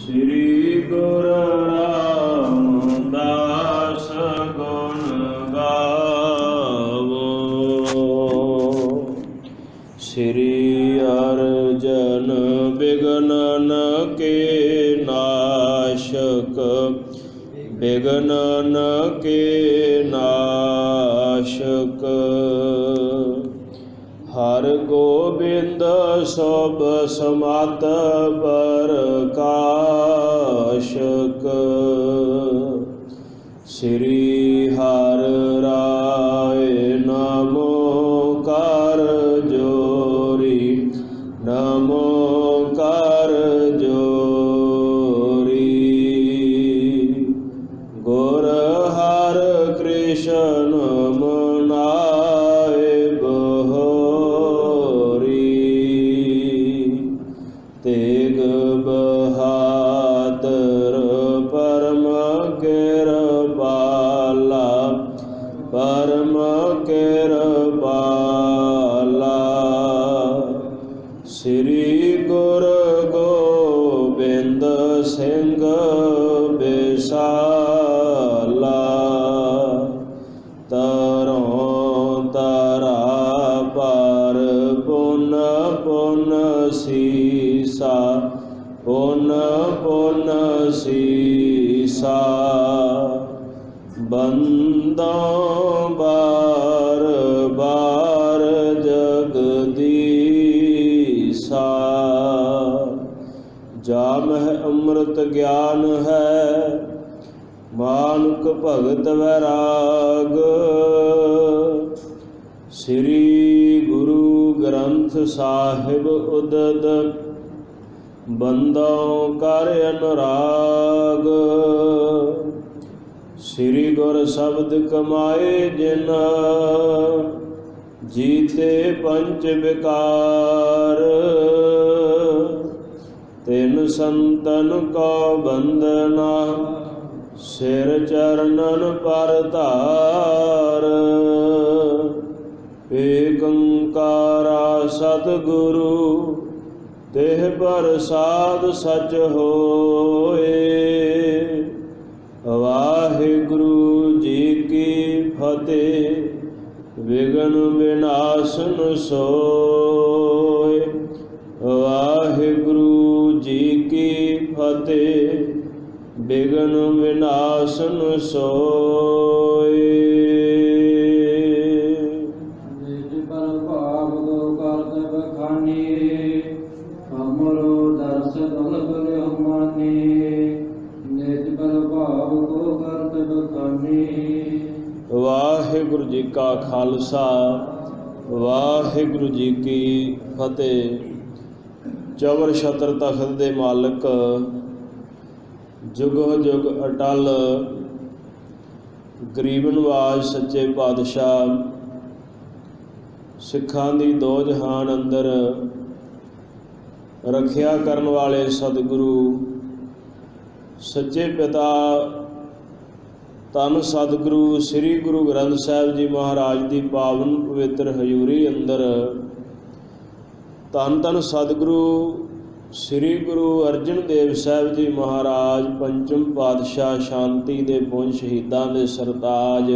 श्री गुरु रामदास गुण गावो। श्री अर्जन विघ्नन के नाशक, विघ्नन के नाशक। हर गोबिंद सब समत प्रकाशक। श्री हर राय नमो कर जोरी, नमो कर जोरी। गुर हर कृष्ण मनाए बहोरी। तेग बहादुर परम कृपाला, परम कृपाला। श्री गुरु गोबिंद सिंह विशाला। तरੋਂ ਤਰਾ ਪਰ ਪੁਨ ਪੁਨ ਸੀਸਾ, ਪੁਨ ਪੁਨ ਸੀਸਾ। ਬੰਦੋਂ ਬਾਰ ਬਾਰ ਜਗਦੀਸਾ। ਜਾਮ ਹੈ ਅੰਮ੍ਰਿਤ ਗਿਆਨ ਹੈ, ਮਾਨੁਕ ਭਗਤ ਵੈਰਾਗ। श्री गुरु ग्रंथ साहिब उदद, बंदों कर अनुराग। श्री गुर शब्द कमाए जिन, जीते पंच विकार। तिन संतन को बंदना, सिर चरणन पर धार। एक ओंकारा सतगुरु, तेह प्रसाद सच होए। वाहिगुरु जी की फतेह, विघ्न विनाशन सोए। वाहिगुरु जी की फतेह, विघ्न विनाशन सोए। अमरो दर्श दुलभ माने, निज प्रभाव को करत बखाने। वाहिगुरु जी का खालसा, वाहिगुरु जी की फतेह। चौवर छत्र तख्त दे मालिक, जुग जुग अटल, गरीब नवाज सच्चे पातशाह। सिखां दी दो जहान अंदर रखिया करन वाले सतगुरु सच्चे पिता धन सतगुरु श्री गुरु ग्रंथ साहिब जी महाराज की पावन पवित्र हजूरी अंदर धन धन सतगुरु श्री गुरु अर्जन देव साहिब जी महाराज पंचम पातशाह शांति दे पुंज शहीदां दे सरताज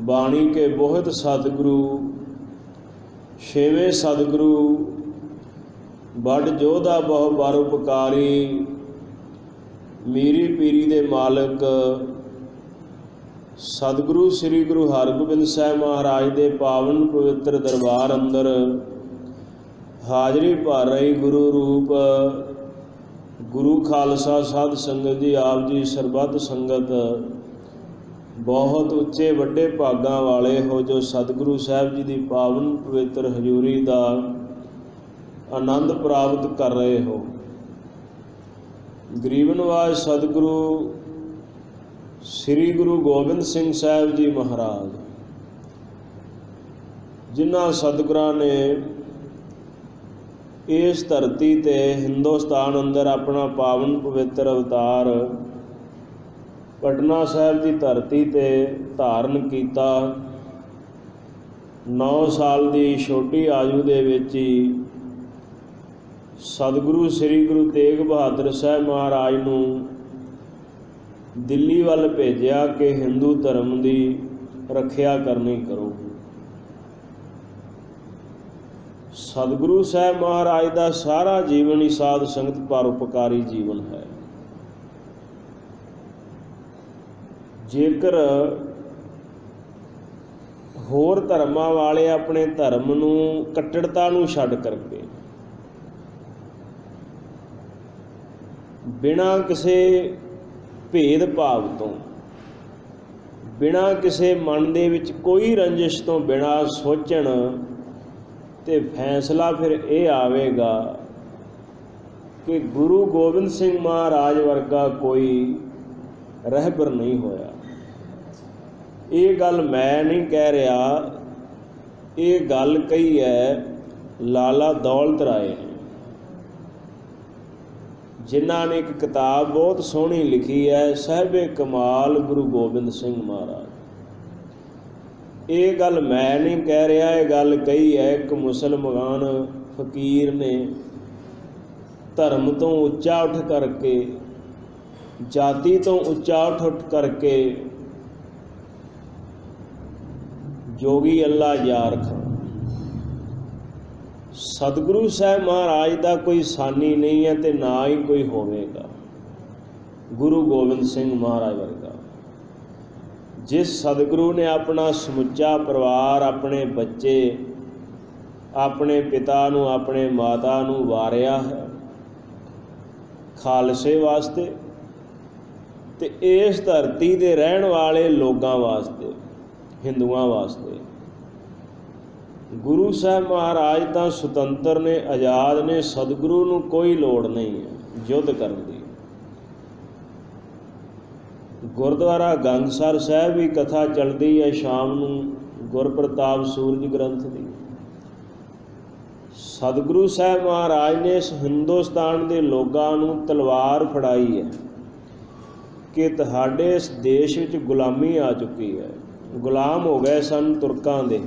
बाणी के बहुत सतगुरु छेवें सतगुरु बड़ जोधा बहु परोपकारी मीरी पीरी दे मालिक सतगुरु श्री गुरु हरगोबिंद साहिब महाराज दे पावन पवित्र दरबार अंदर हाजरी भर रही गुरु रूप गुरु खालसा साध संगत जी आप जी सरबत संगत बहुत उच्चे वड्डे भागां वाले हो जो सतगुरु साहिब जी की पावन पवित्र हजूरी का आनंद प्राप्त कर रहे हो। गरीब नवाज सतगुरु श्री गुरु गोबिंद सिंह साहिब जी महाराज जिन्हां सतगुरां ने इस धरती ते हिंदुस्तान अंदर अपना पावन पवित्र अवतार पटना साहिब की धरती ते धारण किया। 9 साल की छोटी आयु दे विच ही सतगुरु श्री गुरु तेग बहादुर साहब महाराज नूं दिल्ली वल भेजिया कि हिंदू धर्म की रखिया करनी करो। सतगुरु साहब महाराज का सारा जीवन ही साध संगत परोपकारी जीवन है। जेकर होर धर्मां वाले अपने धर्म नूं कट्टड़ता नूं छड्ड करके बिना किसी भेदभाव तो बिना किसी मन दे विच कोई रंजिश तो बिना सोचण ते फैसला फिर ये आवेगा कि गुरु गोबिंद सिंह महाराज वर्गा कोई रहबर नहीं होया। ये गल मैं नहीं कह रहा, ये गल कही है लाला दौलत राय ने, जिन्हों ने एक किताब बहुत सोहनी लिखी है साहिबे कमाल गुरु गोबिंद सिंह महाराज। ये गल मैं नहीं कह रहा, ये गल कही है एक मुसलमान फकीर ने धर्म तो उच्चा उठ करके, जाति तो उच्चा उठ करके जोगी अल्लाह यार खां। सतगुरु साहब महाराज का कोई सानी नहीं है तो ना ही कोई होवेगा गुरु गोबिंद सिंह महाराज वर्गा। जिस सतगुरु ने अपना समुचा परिवार, अपने बच्चे, अपने पिता नूं, अपने माता नूं वारिया है खालसे वास्ते ते इस धरती दे रहन वाले लोगों वास्ते, हिंदुआं वास्ते। गुरु साहब महाराज तो सुतंत्र ने, आज़ाद ने, सतगुरु नूं कोई लोड़ नहीं है युद्ध करन दी। गुरुद्वारा गंगसर साहब भी कथा चलती है शाम नूं गुरप्रताप सूरज ग्रंथ की। सतगुरु साहब महाराज ने इस हिंदुस्तान के लोगों नूं तलवार फड़ाई है कि तुहाडे इस देश विच गुलामी आ चुकी है। गुलाम हो गए सन तुरकां दे,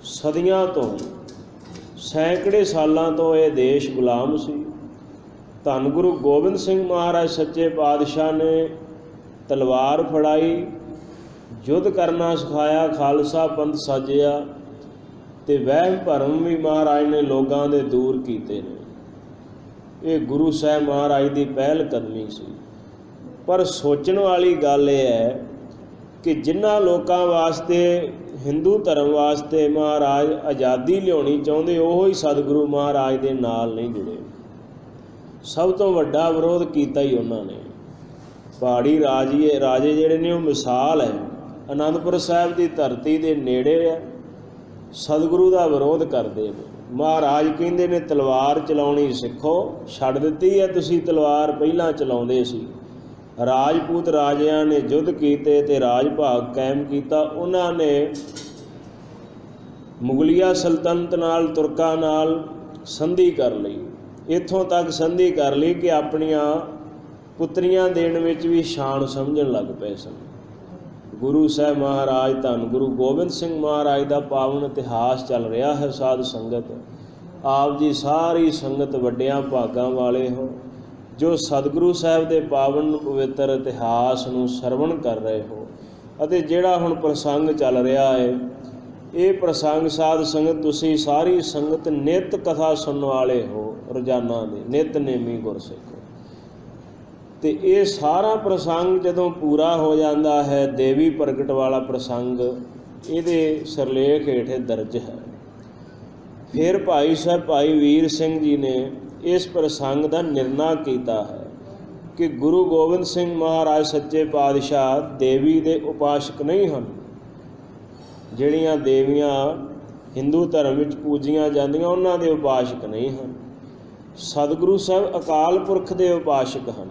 सदियां तो, सैकड़े सालों तो यह देश गुलाम सी। धन गुरु गोबिंद सिंह महाराज सच्चे पातशाह ने तलवार फड़ाई, युद्ध करना सिखाया, खालसा पंथ साजिया ते वहम भरम भी महाराज ने लोगों के दूर किए ने। ये गुरु साहब महाराज की पहल कदमी सी। पर सोचने वाली गल यह है कि जिन्हां लोगों वास्ते, हिंदू धर्म वास्ते महाराज आज़ादी लियाउणी चाहुंदे, ओह ही सतगुरु महाराज दे नाल नहीं जुड़े। सब तो वड्डा विरोध किया ही उन्होंने। पहाड़ी राजे जिहड़े ने वो मिसाल है, आनंदपुर साहब की धरती के नेड़े है, सतगुरु का विरोध करते हैं। महाराज कहते ने तलवार चलाउणी सिखो, छड्ड दित्ती है तुसीं तलवार पहलां चलाउंदे सी। राजपूत राजिਆਂ ने युद्ध किए ते राज भाग कायम किया। उन्होंने मुगलिया सल्तनत नाल, तुरकां नाल संधि कर ली, इत्थों तक संधि कर ली कि अपनियां पुत्रियां देण विच भी शान समझण लग पे सन। गुरु साहब महाराज, धन गुरु गोबिंद सिंह महाराज का पावन इतिहास चल रहा है। साध संगत, आप जी सारी संगत वड्डियां भागां वाले हो जो सतगुरु साहब के पावन पवित्र इतिहास नूं सरवण कर रहे हो। अते जिहड़ा हुण प्रसंग चल रहा है, ये प्रसंग साध संगत तुसीं सारी संगत नित कथा सुनने वाले हो, रोजाना दे नितनेमी गुरसिख हो। तो ये सारा प्रसंग जदों पूरा हो जाता है, देवी प्रगट वाला प्रसंग ये सिरलेख हेठ दर्ज है। फिर भाई साहब भाई वीर सिंह जी ने इस प्रसंग का निर्णय किया है कि गुरु गोबिंद सिंह महाराज सच्चे पातशाह देवी के उपासक नहीं हैं। जिहड़ियां देवियां हिंदू धर्म में पूजियां जांदियां उन्हां दे उपासक नहीं हैं। सतगुरु साहब अकाल पुरख के उपासक हैं।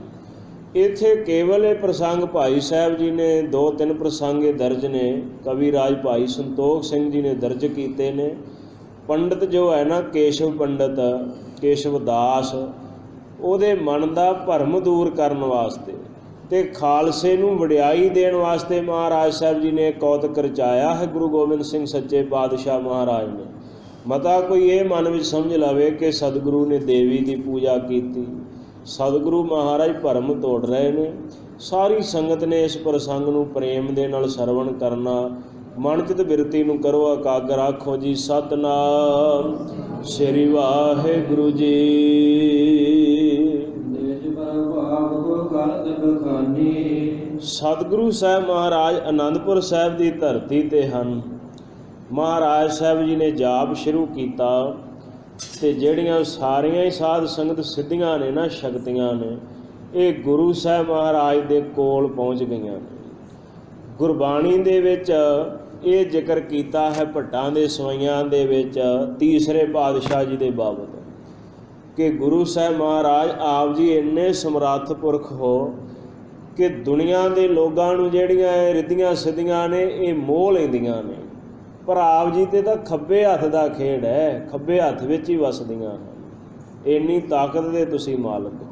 इत्थे केवल ये प्रसंग भाई साहब जी ने 2-3 प्रसंग दर्ज ने, कविराज भाई संतोख सिंह जी ने दर्ज किए ने। पंडित जो है ना केशव पंडित, केशव दास, ਉਹਦੇ मन का भरम दूर करने वास्ते ते खालसे नूं वडियाई देण वास्ते महाराज साहब जी ने कौतक रचाया है। गुरु गोबिंद सिंह सच्चे पातशाह महाराज ने ਮਤਾ ਕੋਈ ਇਹ ਮਨ ਵਿੱਚ ਸਮਝ ਲਵੇ ਕਿ ਸਤਿਗੁਰੂ ਨੇ ਦੇਵੀ ਦੀ ਪੂਜਾ ਕੀਤੀ, ਸਤਿਗੁਰੂ ਮਹਾਰਾਜ ਭਰਮ ਤੋੜ ਰਹੇ ਨੇ। ਸਾਰੀ ਸੰਗਤ ਨੇ ਇਸ ਪ੍ਰਸੰਗ ਨੂੰ ਪ੍ਰੇਮ ਦੇ ਨਾਲ ਸਰਵਣ ਕਰਨਾ। ਮਨ ਚਿਤ ਬਿਰਤੀ ਨੂੰ ਕਰੋ ਇਕਾਗਰ, ਆਖੋ ਜੀ ਸਤਿਨਾਮ ਸ੍ਰੀ ਵਾਹਿਗੁਰੂ ਜੀ। ਨਿਜ ਪ੍ਰਭਾਵ ਕੋ ਕਰਤ ਬਖਾਨੀ। ਸਤਿਗੁਰੂ ਸਾਹਿਬ ਮਹਾਰਾਜ ਅਨੰਦਪੁਰ ਸਾਹਿਬ ਦੀ ਧਰਤੀ ਤੇ ਹਨ। ਮਹਾਰਾਜ ਸਾਹਿਬ ਜੀ ਨੇ ਜਾਪ ਸ਼ੁਰੂ ਕੀਤਾ ਤੇ ਜਿਹੜੀਆਂ ਸਾਰੀਆਂ ਹੀ ਸਾਧ ਸੰਗਤ ਸਿੱਧੀਆਂ ਨੇ ਨਾ, ਸ਼ਕਤੀਆਂ ਨੇ, ਇਹ ਗੁਰੂ ਸਾਹਿਬ ਮਹਾਰਾਜ ਦੇ ਕੋਲ ਪਹੁੰਚ ਗਈਆਂ ਨੇ। ਗੁਰਬਾਣੀ ਦੇ ਵਿੱਚ ਇਹ ਜ਼ਿਕਰ ਕੀਤਾ ਹੈ ਭੱਟਾਂ ਦੇ ਸਵਈਆਂ ਦੇ ਵਿੱਚ ਤੀਸਰੇ ਪਾਤਸ਼ਾਹ ਜੀ ਦੇ ਬਾਬਤ ਕਿ ਗੁਰੂ ਸਾਹਿਬ ਮਹਾਰਾਜ ਆਪ ਜੀ ਇੰਨੇ ਸਮਰੱਥ ਪੁਰਖ ਹੋ ਕਿ ਦੁਨੀਆ ਦੇ ਲੋਕਾਂ ਨੂੰ ਜਿਹੜੀਆਂ ਇਹ ਰਿੱਧੀਆਂ ਸਿੱਧੀਆਂ ਨੇ ਇਹ ਮੋਹ ਲੈਂਦੀਆਂ ਨੇ, ਪਰ ਆਪ ਜੀ ਤੇ ਤਾਂ ਖੱਬੇ ਹੱਥ ਦਾ ਖੇਡ ਹੈ, ਖੱਬੇ ਹੱਥ ਵਿੱਚ ਹੀ ਵਸਦੀਆਂ ਹਨ। ਇੰਨੀ ਤਾਕਤ ਦੇ ਤੁਸੀਂ ਮਾਲਕ ਹੋ।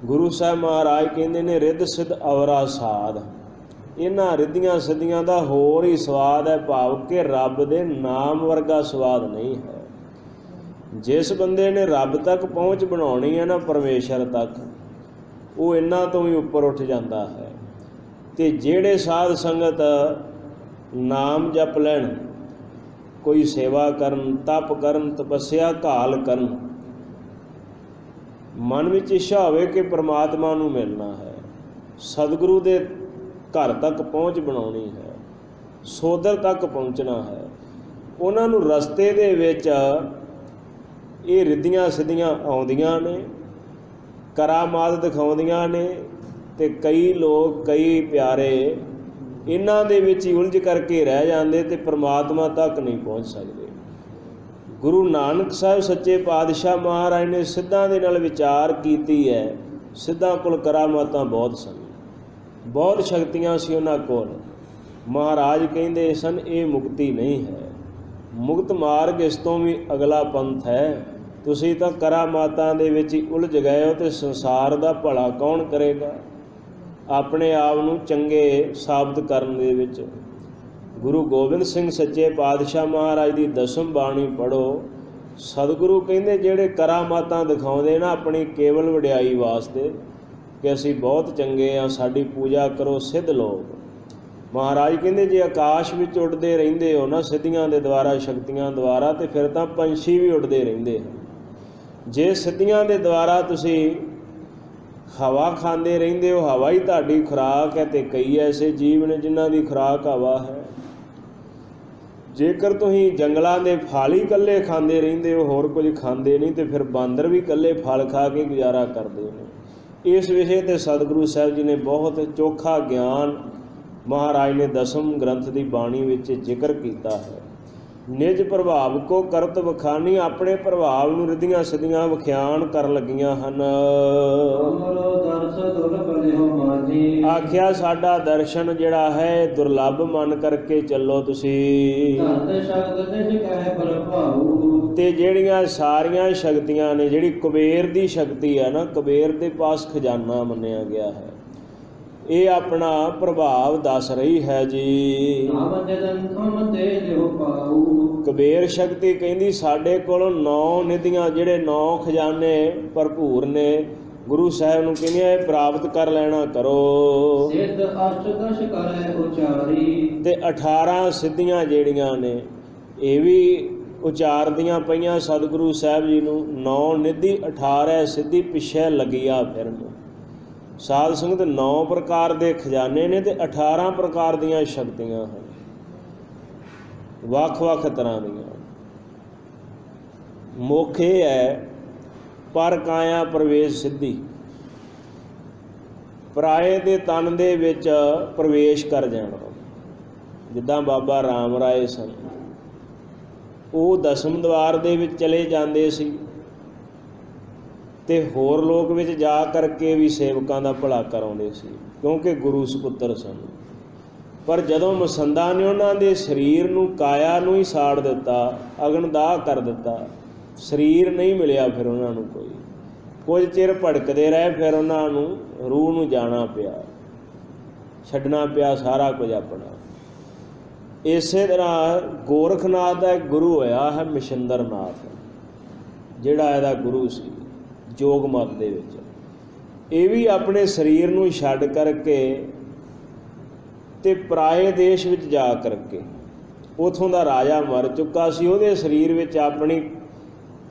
ਗੁਰੂ ਸਾਹਿਬ ਮਹਾਰਾਜ ਕਹਿੰਦੇ ਨੇ ਰਿੱਧ ਸਿੱਧ ਅਵਰਾ ਸਾਧ। ਇਹਨਾਂ ਰਿੱਧੀਆਂ ਸਿੱਧੀਆਂ ਦਾ ਹੋਰ ਹੀ ਸਵਾਦ ਹੈ, ਭਾਵ ਕਿ ਰੱਬ ਦੇ ਨਾਮ ਵਰਗਾ ਸਵਾਦ ਨਹੀਂ ਹੈ। ਜਿਸ ਬੰਦੇ ਨੇ ਰੱਬ ਤੱਕ ਪਹੁੰਚ ਬਣਾਉਣੀ ਹੈ ਨਾ, ਪਰਮੇਸ਼ਰ ਤੱਕ, ਉਹ ਇਹਨਾਂ ਤੋਂ ਵੀ ਉੱਪਰ ਉੱਠ ਜਾਂਦਾ ਹੈ। ਤੇ ਜਿਹੜੇ ਸਾਧ ਸੰਗਤ ਨਾਮ ਜਪ ਲੈਣ, ਕੋਈ ਸੇਵਾ ਕਰਨ, ਤਪ ਕਰਨ, ਤਪੱਸਿਆ ਘਾਲ ਕਰਨ, ਮਨ ਵਿੱਚ ਇੱਛਾ ਹੋਵੇ ਕਿ ਪ੍ਰਮਾਤਮਾ ਨੂੰ ਮਿਲਣਾ ਹੈ, ਸਤਿਗੁਰੂ ਦੇ ਘਰ ਤੱਕ ਪਹੁੰਚ ਬਣਾਉਣੀ ਹੈ, ਸੋਦਰ ਤੱਕ ਪਹੁੰਚਣਾ ਹੈ, ਉਹਨਾਂ ਨੂੰ ਰਸਤੇ ਦੇ ਵਿੱਚ ਇਹ ਰਿੱਧੀਆਂ ਸਿੱਧੀਆਂ ਆਉਂਦੀਆਂ ਨੇ, ਕਰਾਮਾਤ ਦਿਖਾਉਂਦੀਆਂ ਨੇ। ਤੇ ਕਈ ਲੋਕ, ਕਈ ਪਿਆਰੇ ਇਹਨਾਂ ਦੇ ਵਿੱਚ ਹੀ ਉਲਝ ਕਰਕੇ ਰਹਿ ਜਾਂਦੇ ਤੇ ਪ੍ਰਮਾਤਮਾ ਤੱਕ ਨਹੀਂ ਪਹੁੰਚ ਸਕਦੇ। ਗੁਰੂ ਨਾਨਕ ਸਾਹਿਬ ਸੱਚੇ ਪਾਤਸ਼ਾਹ ਮਹਾਰਾਜ ਨੇ ਸਿੱਧਾਂ ਦੇ ਨਾਲ ਵਿਚਾਰ ਕੀਤੀ ਹੈ। ਸਿੱਧਾਂ ਕੋਲ ਕਰਾਮਾਤਾਂ ਬਹੁਤ ਸਨ, ਬਹੁਤ ਸ਼ਕਤੀਆਂ ਸੀ ਉਹਨਾਂ ਕੋਲ। ਮਹਾਰਾਜ ਕਹਿੰਦੇ ਸਨ ਇਹ ਮੁਕਤੀ ਨਹੀਂ ਹੈ, ਮੁਕਤ ਮਾਰਗ ਇਸ ਤੋਂ ਵੀ ਅਗਲਾ ਪੰਥ ਹੈ। ਤੁਸੀਂ ਤਾਂ ਕਰਾਮਾਤਾਂ ਦੇ ਵਿੱਚ ਹੀ ਉਲਝ ਗਏ ਹੋ ਤੇ ਸੰਸਾਰ ਦਾ ਭਲਾ ਕੌਣ ਕਰੇਗਾ? ਆਪਣੇ ਆਪ ਨੂੰ ਚੰਗੇ ਸਾਬਤ ਕਰਨ ਦੇ ਵਿੱਚ ਗੁਰੂ ਗੋਬਿੰਦ ਸਿੰਘ ਸੱਚੇ ਪਾਤਸ਼ਾਹ ਮਹਾਰਾਜ ਦੀ ਦਸਮ ਬਾਣੀ ਪੜ੍ਹੋ। ਸਤਿਗੁਰੂ ਕਹਿੰਦੇ ਜਿਹੜੇ ਕਰਾਮਾਤਾਂ ਦਿਖਾਉਂਦੇ ਨਾ ਆਪਣੀ ਕੇਵਲ ਵਡਿਆਈ ਵਾਸਤੇ ਕਿ ਅਸੀਂ ਬਹੁਤ ਚੰਗੇ ਹਾਂ, ਸਾਡੀ ਪੂਜਾ ਕਰੋ, ਸਿੱਧ ਲੋਕ। ਮਹਾਰਾਜ ਕਹਿੰਦੇ ਜੇ ਆਕਾਸ਼ ਵਿੱਚ ਉੱਡਦੇ ਰਹਿੰਦੇ ਹੋ ਨਾ ਸਿੱਧੀਆਂ ਦੇ ਦੁਆਰਾ, ਸ਼ਕਤੀਆਂ ਦੁਆਰਾ, ਤੇ ਫਿਰ ਤਾਂ ਪੰਛੀ ਵੀ ਉੱਡਦੇ ਰਹਿੰਦੇ ਹਨ। ਜੇ ਸਿੱਧੀਆਂ ਦੇ ਦੁਆਰਾ ਤੁਸੀਂ ਹਵਾ ਖਾਂਦੇ ਰਹਿੰਦੇ ਹੋ, ਹਵਾ ਹੀ ਤੁਹਾਡੀ ਖੁਰਾਕ ਹੈ, ਤੇ ਕਈ ਐਸੇ ਜੀਵ ਨੇ ਜਿਨ੍ਹਾਂ ਦੀ ਖੁਰਾਕ ਹਵਾ ਹੈ। ਜੇਕਰ ਤੁਸੀਂ ਜੰਗਲਾਂ ਦੇ ਫਲ ਹੀ ਇਕੱਲੇ ਖਾਂਦੇ ਰਹਿੰਦੇ ਹੋ, ਹੋਰ ਕੁਝ ਖਾਂਦੇ ਨਹੀਂ, ਤੇ ਫਿਰ ਬਾਂਦਰ ਵੀ ਇਕੱਲੇ ਫਲ ਖਾ ਕੇ ਗੁਜ਼ਾਰਾ ਕਰਦੇ ਨੇ। ਇਸ ਵਿਸ਼ੇ 'ਤੇ ਸਤਿਗੁਰੂ ਸਾਹਿਬ ਜੀ ਨੇ ਬਹੁਤ ਚੋਖਾ ਗਿਆਨ ਮਹਾਰਾਜ ਨੇ ਦਸਮ ਗ੍ਰੰਥ ਦੀ ਬਾਣੀ ਵਿੱਚ ਜ਼ਿਕਰ ਕੀਤਾ ਹੈ। ਨਿਜ ਪ੍ਰਭਾਵ ਕੋ ਕਰਤ ਵਖਾਨੀ, ਆਪਣੇ ਪ੍ਰਭਾਵ ਨੂੰ ਰਿੱਧੀਆਂ ਸਿੱਧੀਆਂ ਵਿਖਿਆਨ ਕਰਨ ਲੱਗੀਆਂ ਹਨ। ਆਖਿਆ ਸਾਡਾ ਦਰਸ਼ਨ ਜਿਹੜਾ ਹੈ ਦੁਰਲੱਭ ਮਨ ਕਰਕੇ ਚੱਲੋ ਤੁਸੀਂ। ਤੇ ਜਿਹੜੀਆਂ ਸਾਰੀਆਂ ਸ਼ਕਤੀਆਂ ਨੇ, ਜਿਹੜੀ ਕੁਬੇਰ ਦੀ ਸ਼ਕਤੀ ਹੈ ਨਾ, ਕੁਬੇਰ ਦੇ ਪਾਸ ਖਜ਼ਾਨਾ ਮੰਨਿਆ ਗਿਆ ਹੈ, ਇਹ ਆਪਣਾ ਪ੍ਰਭਾਵ ਦੱਸ ਰਹੀ ਹੈ ਜੀ। ਕੁਬੇਰ ਸ਼ਕਤੀ ਕਹਿੰਦੀ ਸਾਡੇ ਕੋਲ 9 ਨਿਧੀਆਂ, ਜਿਹੜੇ 9 ਖਜ਼ਾਨੇ ਭਰਪੂਰ ਨੇ, ਗੁਰੂ ਸਾਹਿਬ ਨੂੰ ਕਹਿੰਦੀਆਂ ਇਹ ਪ੍ਰਾਪਤ ਕਰ ਲੈਣਾ ਕਰੋ। ਤੇ 18 ਸਿੱਧੀਆਂ ਜਿਹੜੀਆਂ ਨੇ ਇਹ ਵੀ ਉਚਾਰਦੀਆਂ ਪਈਆਂ ਸਤਿਗੁਰੂ ਸਾਹਿਬ ਜੀ ਨੂੰ। 9 ਨਿਧੀ 18 ਸਿੱਧੀ ਪਿੱਛੇ ਲੱਗੀਆਂ ਫਿਰਨ। ਸਾਧ ਸੰਗਤ 9 ਪ੍ਰਕਾਰ ਦੇ ਖਜ਼ਾਨੇ ਨੇ ਤੇ 18 ਪ੍ਰਕਾਰ ਦੀਆਂ ਸ਼ਕਤੀਆਂ ਹਨ, ਵੱਖ-ਵੱਖ ਤਰ੍ਹਾਂ ਦੀਆਂ। ਮੁੱਖ ਇਹ ਹੈ ਪਰ ਕਾਇਆ ਪ੍ਰਵੇਸ਼ ਸਿੱਧੀ, ਪਰਾਏ ਦੇ ਤਨ ਦੇ ਵਿੱਚ ਪ੍ਰਵੇਸ਼ ਕਰ ਜਾਣਾ। ਜਿੱਦਾਂ ਬਾਬਾ ਰਾਮ ਰਾਏ ਸਨ, ਉਹ ਦਸਮ ਦਵਾਰ ਦੇ ਵਿੱਚ ਚਲੇ ਜਾਂਦੇ ਸੀ ਤੇ ਹੋਰ ਲੋਕ ਵਿੱਚ ਜਾ ਕਰਕੇ ਵੀ ਸੇਵਕਾਂ ਦਾ ਭਲਾ ਕਰਾਉਂਦੇ ਸੀ, ਕਿਉਂਕਿ ਗੁਰੂ ਸੁਪੁੱਤਰ ਸਨ। ਪਰ ਜਦੋਂ ਮਸੰਦਾਂ ਨੇ ਉਹਨਾਂ ਦੇ ਸਰੀਰ ਨੂੰ, ਕਾਇਆ ਨੂੰ ਹੀ ਸਾੜ ਦਿੱਤਾ, ਅਗਨਦਾਹ ਕਰ ਦਿੱਤਾ, ਸਰੀਰ ਨਹੀਂ ਮਿਲਿਆ ਫਿਰ ਉਹਨਾਂ ਨੂੰ ਕੋਈ। ਕੁਝ ਚਿਰ ਭਟਕਦੇ ਰਹੇ, ਫਿਰ ਉਹਨਾਂ ਨੂੰ ਰੂਹ ਨੂੰ ਜਾਣਾ ਪਿਆ, ਛੱਡਣਾ ਪਿਆ ਸਾਰਾ ਕੁਝ ਆਪਣਾ। ਇਸੇ ਤਰ੍ਹਾਂ ਗੋਰਖਨਾਥ ਦਾ ਇੱਕ ਗੁਰੂ ਹੋਇਆ ਹੈ ਮਛਿੰਦਰ ਨਾਥ, ਜਿਹੜਾ ਇਹਦਾ ਗੁਰੂ ਸੀ ਜੋਗ ਮਤ ਦੇ ਵਿੱਚ। ਇਹ ਵੀ ਆਪਣੇ ਸਰੀਰ ਨੂੰ ਛੱਡ ਕਰਕੇ ਤੇ ਪਰਾਏ ਦੇਸ਼ ਵਿੱਚ ਜਾ ਕਰਕੇ, ਉਥੋਂ ਦਾ ਰਾਜਾ ਮਰ ਚੁੱਕਾ ਸੀ, ਉਹਦੇ ਸਰੀਰ ਵਿੱਚ ਆਪਣੀ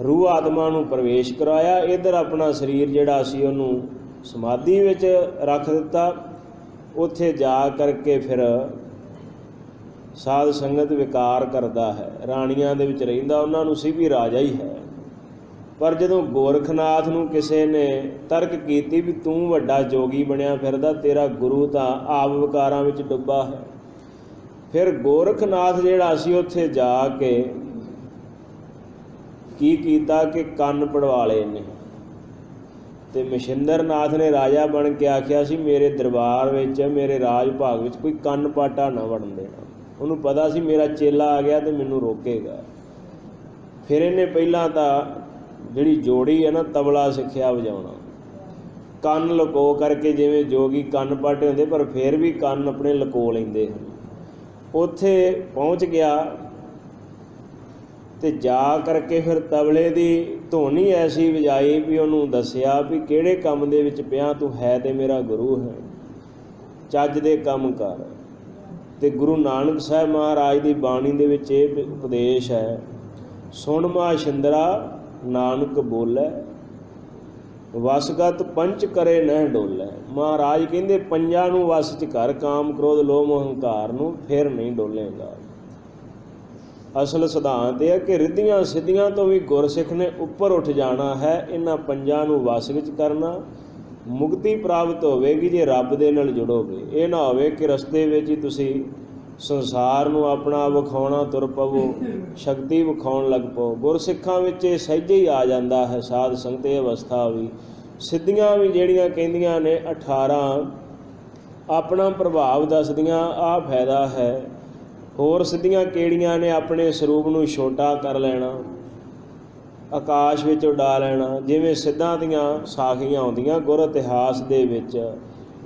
ਰੂਹ ਆਤਮਾ ਨੂੰ ਪ੍ਰਵੇਸ਼ ਕਰਵਾਇਆ। ਇੱਧਰ ਆਪਣਾ ਸਰੀਰ ਜਿਹੜਾ ਸੀ ਉਹਨੂੰ ਸਮਾਧੀ ਵਿੱਚ ਰੱਖ ਦਿੱਤਾ। ਉੱਥੇ ਜਾ ਕਰਕੇ ਫਿਰ ਸਾਧ ਸੰਗਤ ਵਿਕਾਰ ਕਰਦਾ ਹੈ, ਰਾਣੀਆਂ ਦੇ ਵਿੱਚ ਰਹਿੰਦਾ, ਉਹਨਾਂ ਨੂੰ ਸੀ ਵੀ ਰਾਜਾ ਹੀ ਹੈ। ਪਰ ਜਦੋਂ ਗੋਰਖਨਾਥ ਨੂੰ ਕਿਸੇ ਨੇ ਤਰਕ ਕੀਤੀ ਵੀ ਤੂੰ ਵੱਡਾ ਜੋਗੀ ਬਣਿਆ ਫਿਰਦਾ, ਤੇਰਾ ਗੁਰੂ ਤਾਂ ਆਪ ਵਿਕਾਰਾਂ ਵਿੱਚ ਡੁੱਬਾ ਹੈ, ਫਿਰ ਗੋਰਖਨਾਥ ਜਿਹੜਾ ਸੀ ਉੱਥੇ ਜਾ ਕੇ ਕੀ ਕੀਤਾ ਕਿ ਕੰਨ ਪੜਵਾ ਲਏ ਨੇ। ਤੇ ਮਛਿੰਦਰ ਨਾਥ ਨੇ ਰਾਜਾ ਬਣ ਕੇ ਆਖਿਆ ਸੀ ਮੇਰੇ ਦਰਬਾਰ ਵਿੱਚ, ਮੇਰੇ ਰਾਜ ਭਾਗ ਵਿੱਚ ਕੋਈ ਕੰਨ ਪਾਟਾ ਨਾ ਵੜਨ ਦੇਣਾ। ਉਹਨੂੰ ਪਤਾ ਸੀ ਮੇਰਾ ਚੇਲਾ ਆ ਗਿਆ ਤੇ ਮੈਨੂੰ ਰੋਕੇਗਾ। ਫਿਰ ਇਹਨੇ ਪਹਿਲਾਂ ਤਾਂ ਜਿਹੜੀ ਜੋੜੀ ਹੈ ਨਾ, ਤਬਲਾ ਸਿੱਖਿਆ ਵਜਾਉਣਾ, ਕੰਨ ਲੁਕੋ ਕਰਕੇ, ਜਿਵੇਂ ਜੋਗੀ ਕੰਨ ਪਾਟੇ ਹੁੰਦੇ ਪਰ ਫਿਰ ਵੀ ਕੰਨ ਆਪਣੇ ਲੁਕੋ ਲੈਂਦੇ ਹਨ। ਉੱਥੇ ਪਹੁੰਚ ਗਿਆ ਤੇ ਜਾ ਕਰਕੇ ਫਿਰ ਤਬਲੇ ਦੀ ਧੁਨੀ ਐਸੀ ਵਜਾਈ ਵੀ ਉਹਨੂੰ ਦੱਸਿਆ ਵੀ ਕਿਹੜੇ ਕੰਮ ਦੇ ਵਿੱਚ ਪਿਆ ਤੂੰ, ਹੈ ਤੇ ਮੇਰਾ ਗੁਰੂ ਹੈ, ਚੱਜ ਦੇ ਕੰਮ ਕਰ। ਤੇ ਗੁਰੂ ਨਾਨਕ ਸਾਹਿਬ ਮਹਾਰਾਜ ਦੀ ਬਾਣੀ ਦੇ ਵਿੱਚ ਇਹ ਉਪਦੇਸ਼ ਹੈ, ਸੁਣ ਮਾ ਛਿੰਦਰਾ ਨਾਨਕ ਬੋਲੇ, ਵਸਗਤ ਪੰਚ ਕਰੇ ਨਹਿ ਡੋਲੇ। ਮਹਾਰਾਜ ਕਹਿੰਦੇ ਪੰਜਾਂ ਨੂੰ ਵਸ 'ਚ ਕਰ, ਕਾਮ ਕ੍ਰੋਧ ਲੋਭ ਹੰਕਾਰ ਨੂੰ, ਫਿਰ ਨਹੀਂ ਡੋਲੇਗਾ। ਅਸਲ ਸਿਧਾਂਤ ਇਹ ਹੈ ਕਿ ਰਿੱਧੀਆਂ ਸਿੱਧੀਆਂ ਤੋਂ ਵੀ ਗੁਰਸਿੱਖ ਨੇ ਉੱਪਰ ਉੱਠ ਜਾਣਾ ਹੈ। ਇਹਨਾਂ ਪੰਜਾਂ ਨੂੰ ਵਸ ਵਿੱਚ ਕਰਨਾ, ਮੁਕਤੀ ਪ੍ਰਾਪਤ ਹੋਵੇਗੀ ਜੇ ਰੱਬ ਦੇ ਨਾਲ ਜੁੜੋਗੇ। ਇਹ ਨਾ ਹੋਵੇ ਕਿ ਰਸਤੇ ਵਿੱਚ ਹੀ ਤੁਸੀਂ ਸੰਸਾਰ ਨੂੰ ਆਪਣਾ ਵਿਖਾਉਣਾ ਤੁਰ ਪਵੋ, ਸ਼ਕਤੀ ਵਿਖਾਉਣ ਲੱਗ ਪਓ। ਗੁਰਸਿੱਖਾਂ ਵਿੱਚ ਇਹ ਸਹਿਜੇ ਹੀ ਆ ਜਾਂਦਾ ਹੈ ਸਾਧ ਸੰਗਤ ਇਹ ਅਵਸਥਾ ਵੀ। ਸਿੱਧੀਆਂ ਵੀ ਜਿਹੜੀਆਂ ਕਹਿੰਦੀਆਂ ਨੇ 18 ਆਪਣਾ ਪ੍ਰਭਾਵ ਦੱਸਦੀਆਂ, ਆਹ ਫਾਇਦਾ ਹੈ। ਹੋਰ ਸਿੱਧੀਆਂ ਕਿਹੜੀਆਂ ਨੇ ਆਪਣੇ ਸਰੂਪ ਨੂੰ ਛੋਟਾ ਕਰ ਲੈਣਾ, ਆਕਾਸ਼ ਵਿੱਚ ਉਡਾ ਲੈਣਾ। ਜਿਵੇਂ ਸਿੱਧਾਂ ਦੀਆਂ ਸਾਖੀਆਂ ਆਉਂਦੀਆਂ ਗੁਰ ਇਤਿਹਾਸ ਦੇ ਵਿੱਚ,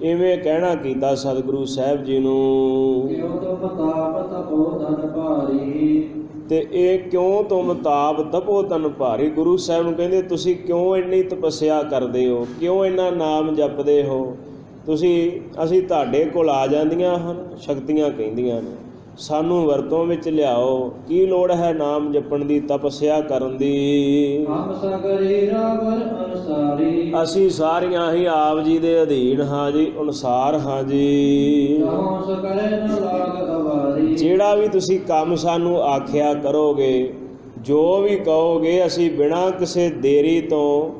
ਇਵੇਂ ਕਹਿਣਾ ਕੀਤਾ ਸਤਿਗੁਰੂ ਸਾਹਿਬ ਜੀ ਨੂੰ, ਤੇ ਇਹ ਕਿਉਂ ਤੁਮ ਤਾਪ ਤਪੋ ਤਨ ਭਾਰੀ। ਗੁਰੂ ਸਾਹਿਬ ਨੂੰ ਕਹਿੰਦੇ ਤੁਸੀਂ ਕਿਉਂ ਇੰਨੀ ਤਪੱਸਿਆ ਕਰਦੇ ਹੋ, ਕਿਉਂ ਇੰਨਾ ਨਾਮ ਜਪਦੇ ਹੋ ਤੁਸੀਂ, ਅਸੀਂ ਤੁਹਾਡੇ ਕੋਲ ਆ ਜਾਂਦੀਆਂ ਹਨ ਸ਼ਕਤੀਆਂ, ਕਹਿੰਦੀਆਂ ਨੇ ਸਾਨੂੰ ਵਰਤੋਂ ਵਿੱਚ ਲਿਆਓ। ਕੀ ਲੋੜ ਹੈ ਨਾਮ ਜਪਣ ਦੀ, ਤਪੱਸਿਆ ਕਰਨ ਦੀ। ਅਸੀਂ ਸਾਰੀਆਂ ਹੀ ਆਪ ਜੀ ਦੇ ਅਧੀਨ ਹਾਂ ਜੀ, ਅਨੁਸਾਰ ਹਾਂ ਜੀ। ਜਿਹੜਾ ਵੀ ਤੁਸੀਂ ਕੰਮ ਸਾਨੂੰ ਆਖਿਆ ਕਰੋਗੇ, ਜੋ ਵੀ ਕਹੋਗੇ, ਅਸੀਂ ਬਿਨਾਂ ਕਿਸੇ ਦੇਰੀ ਤੋਂ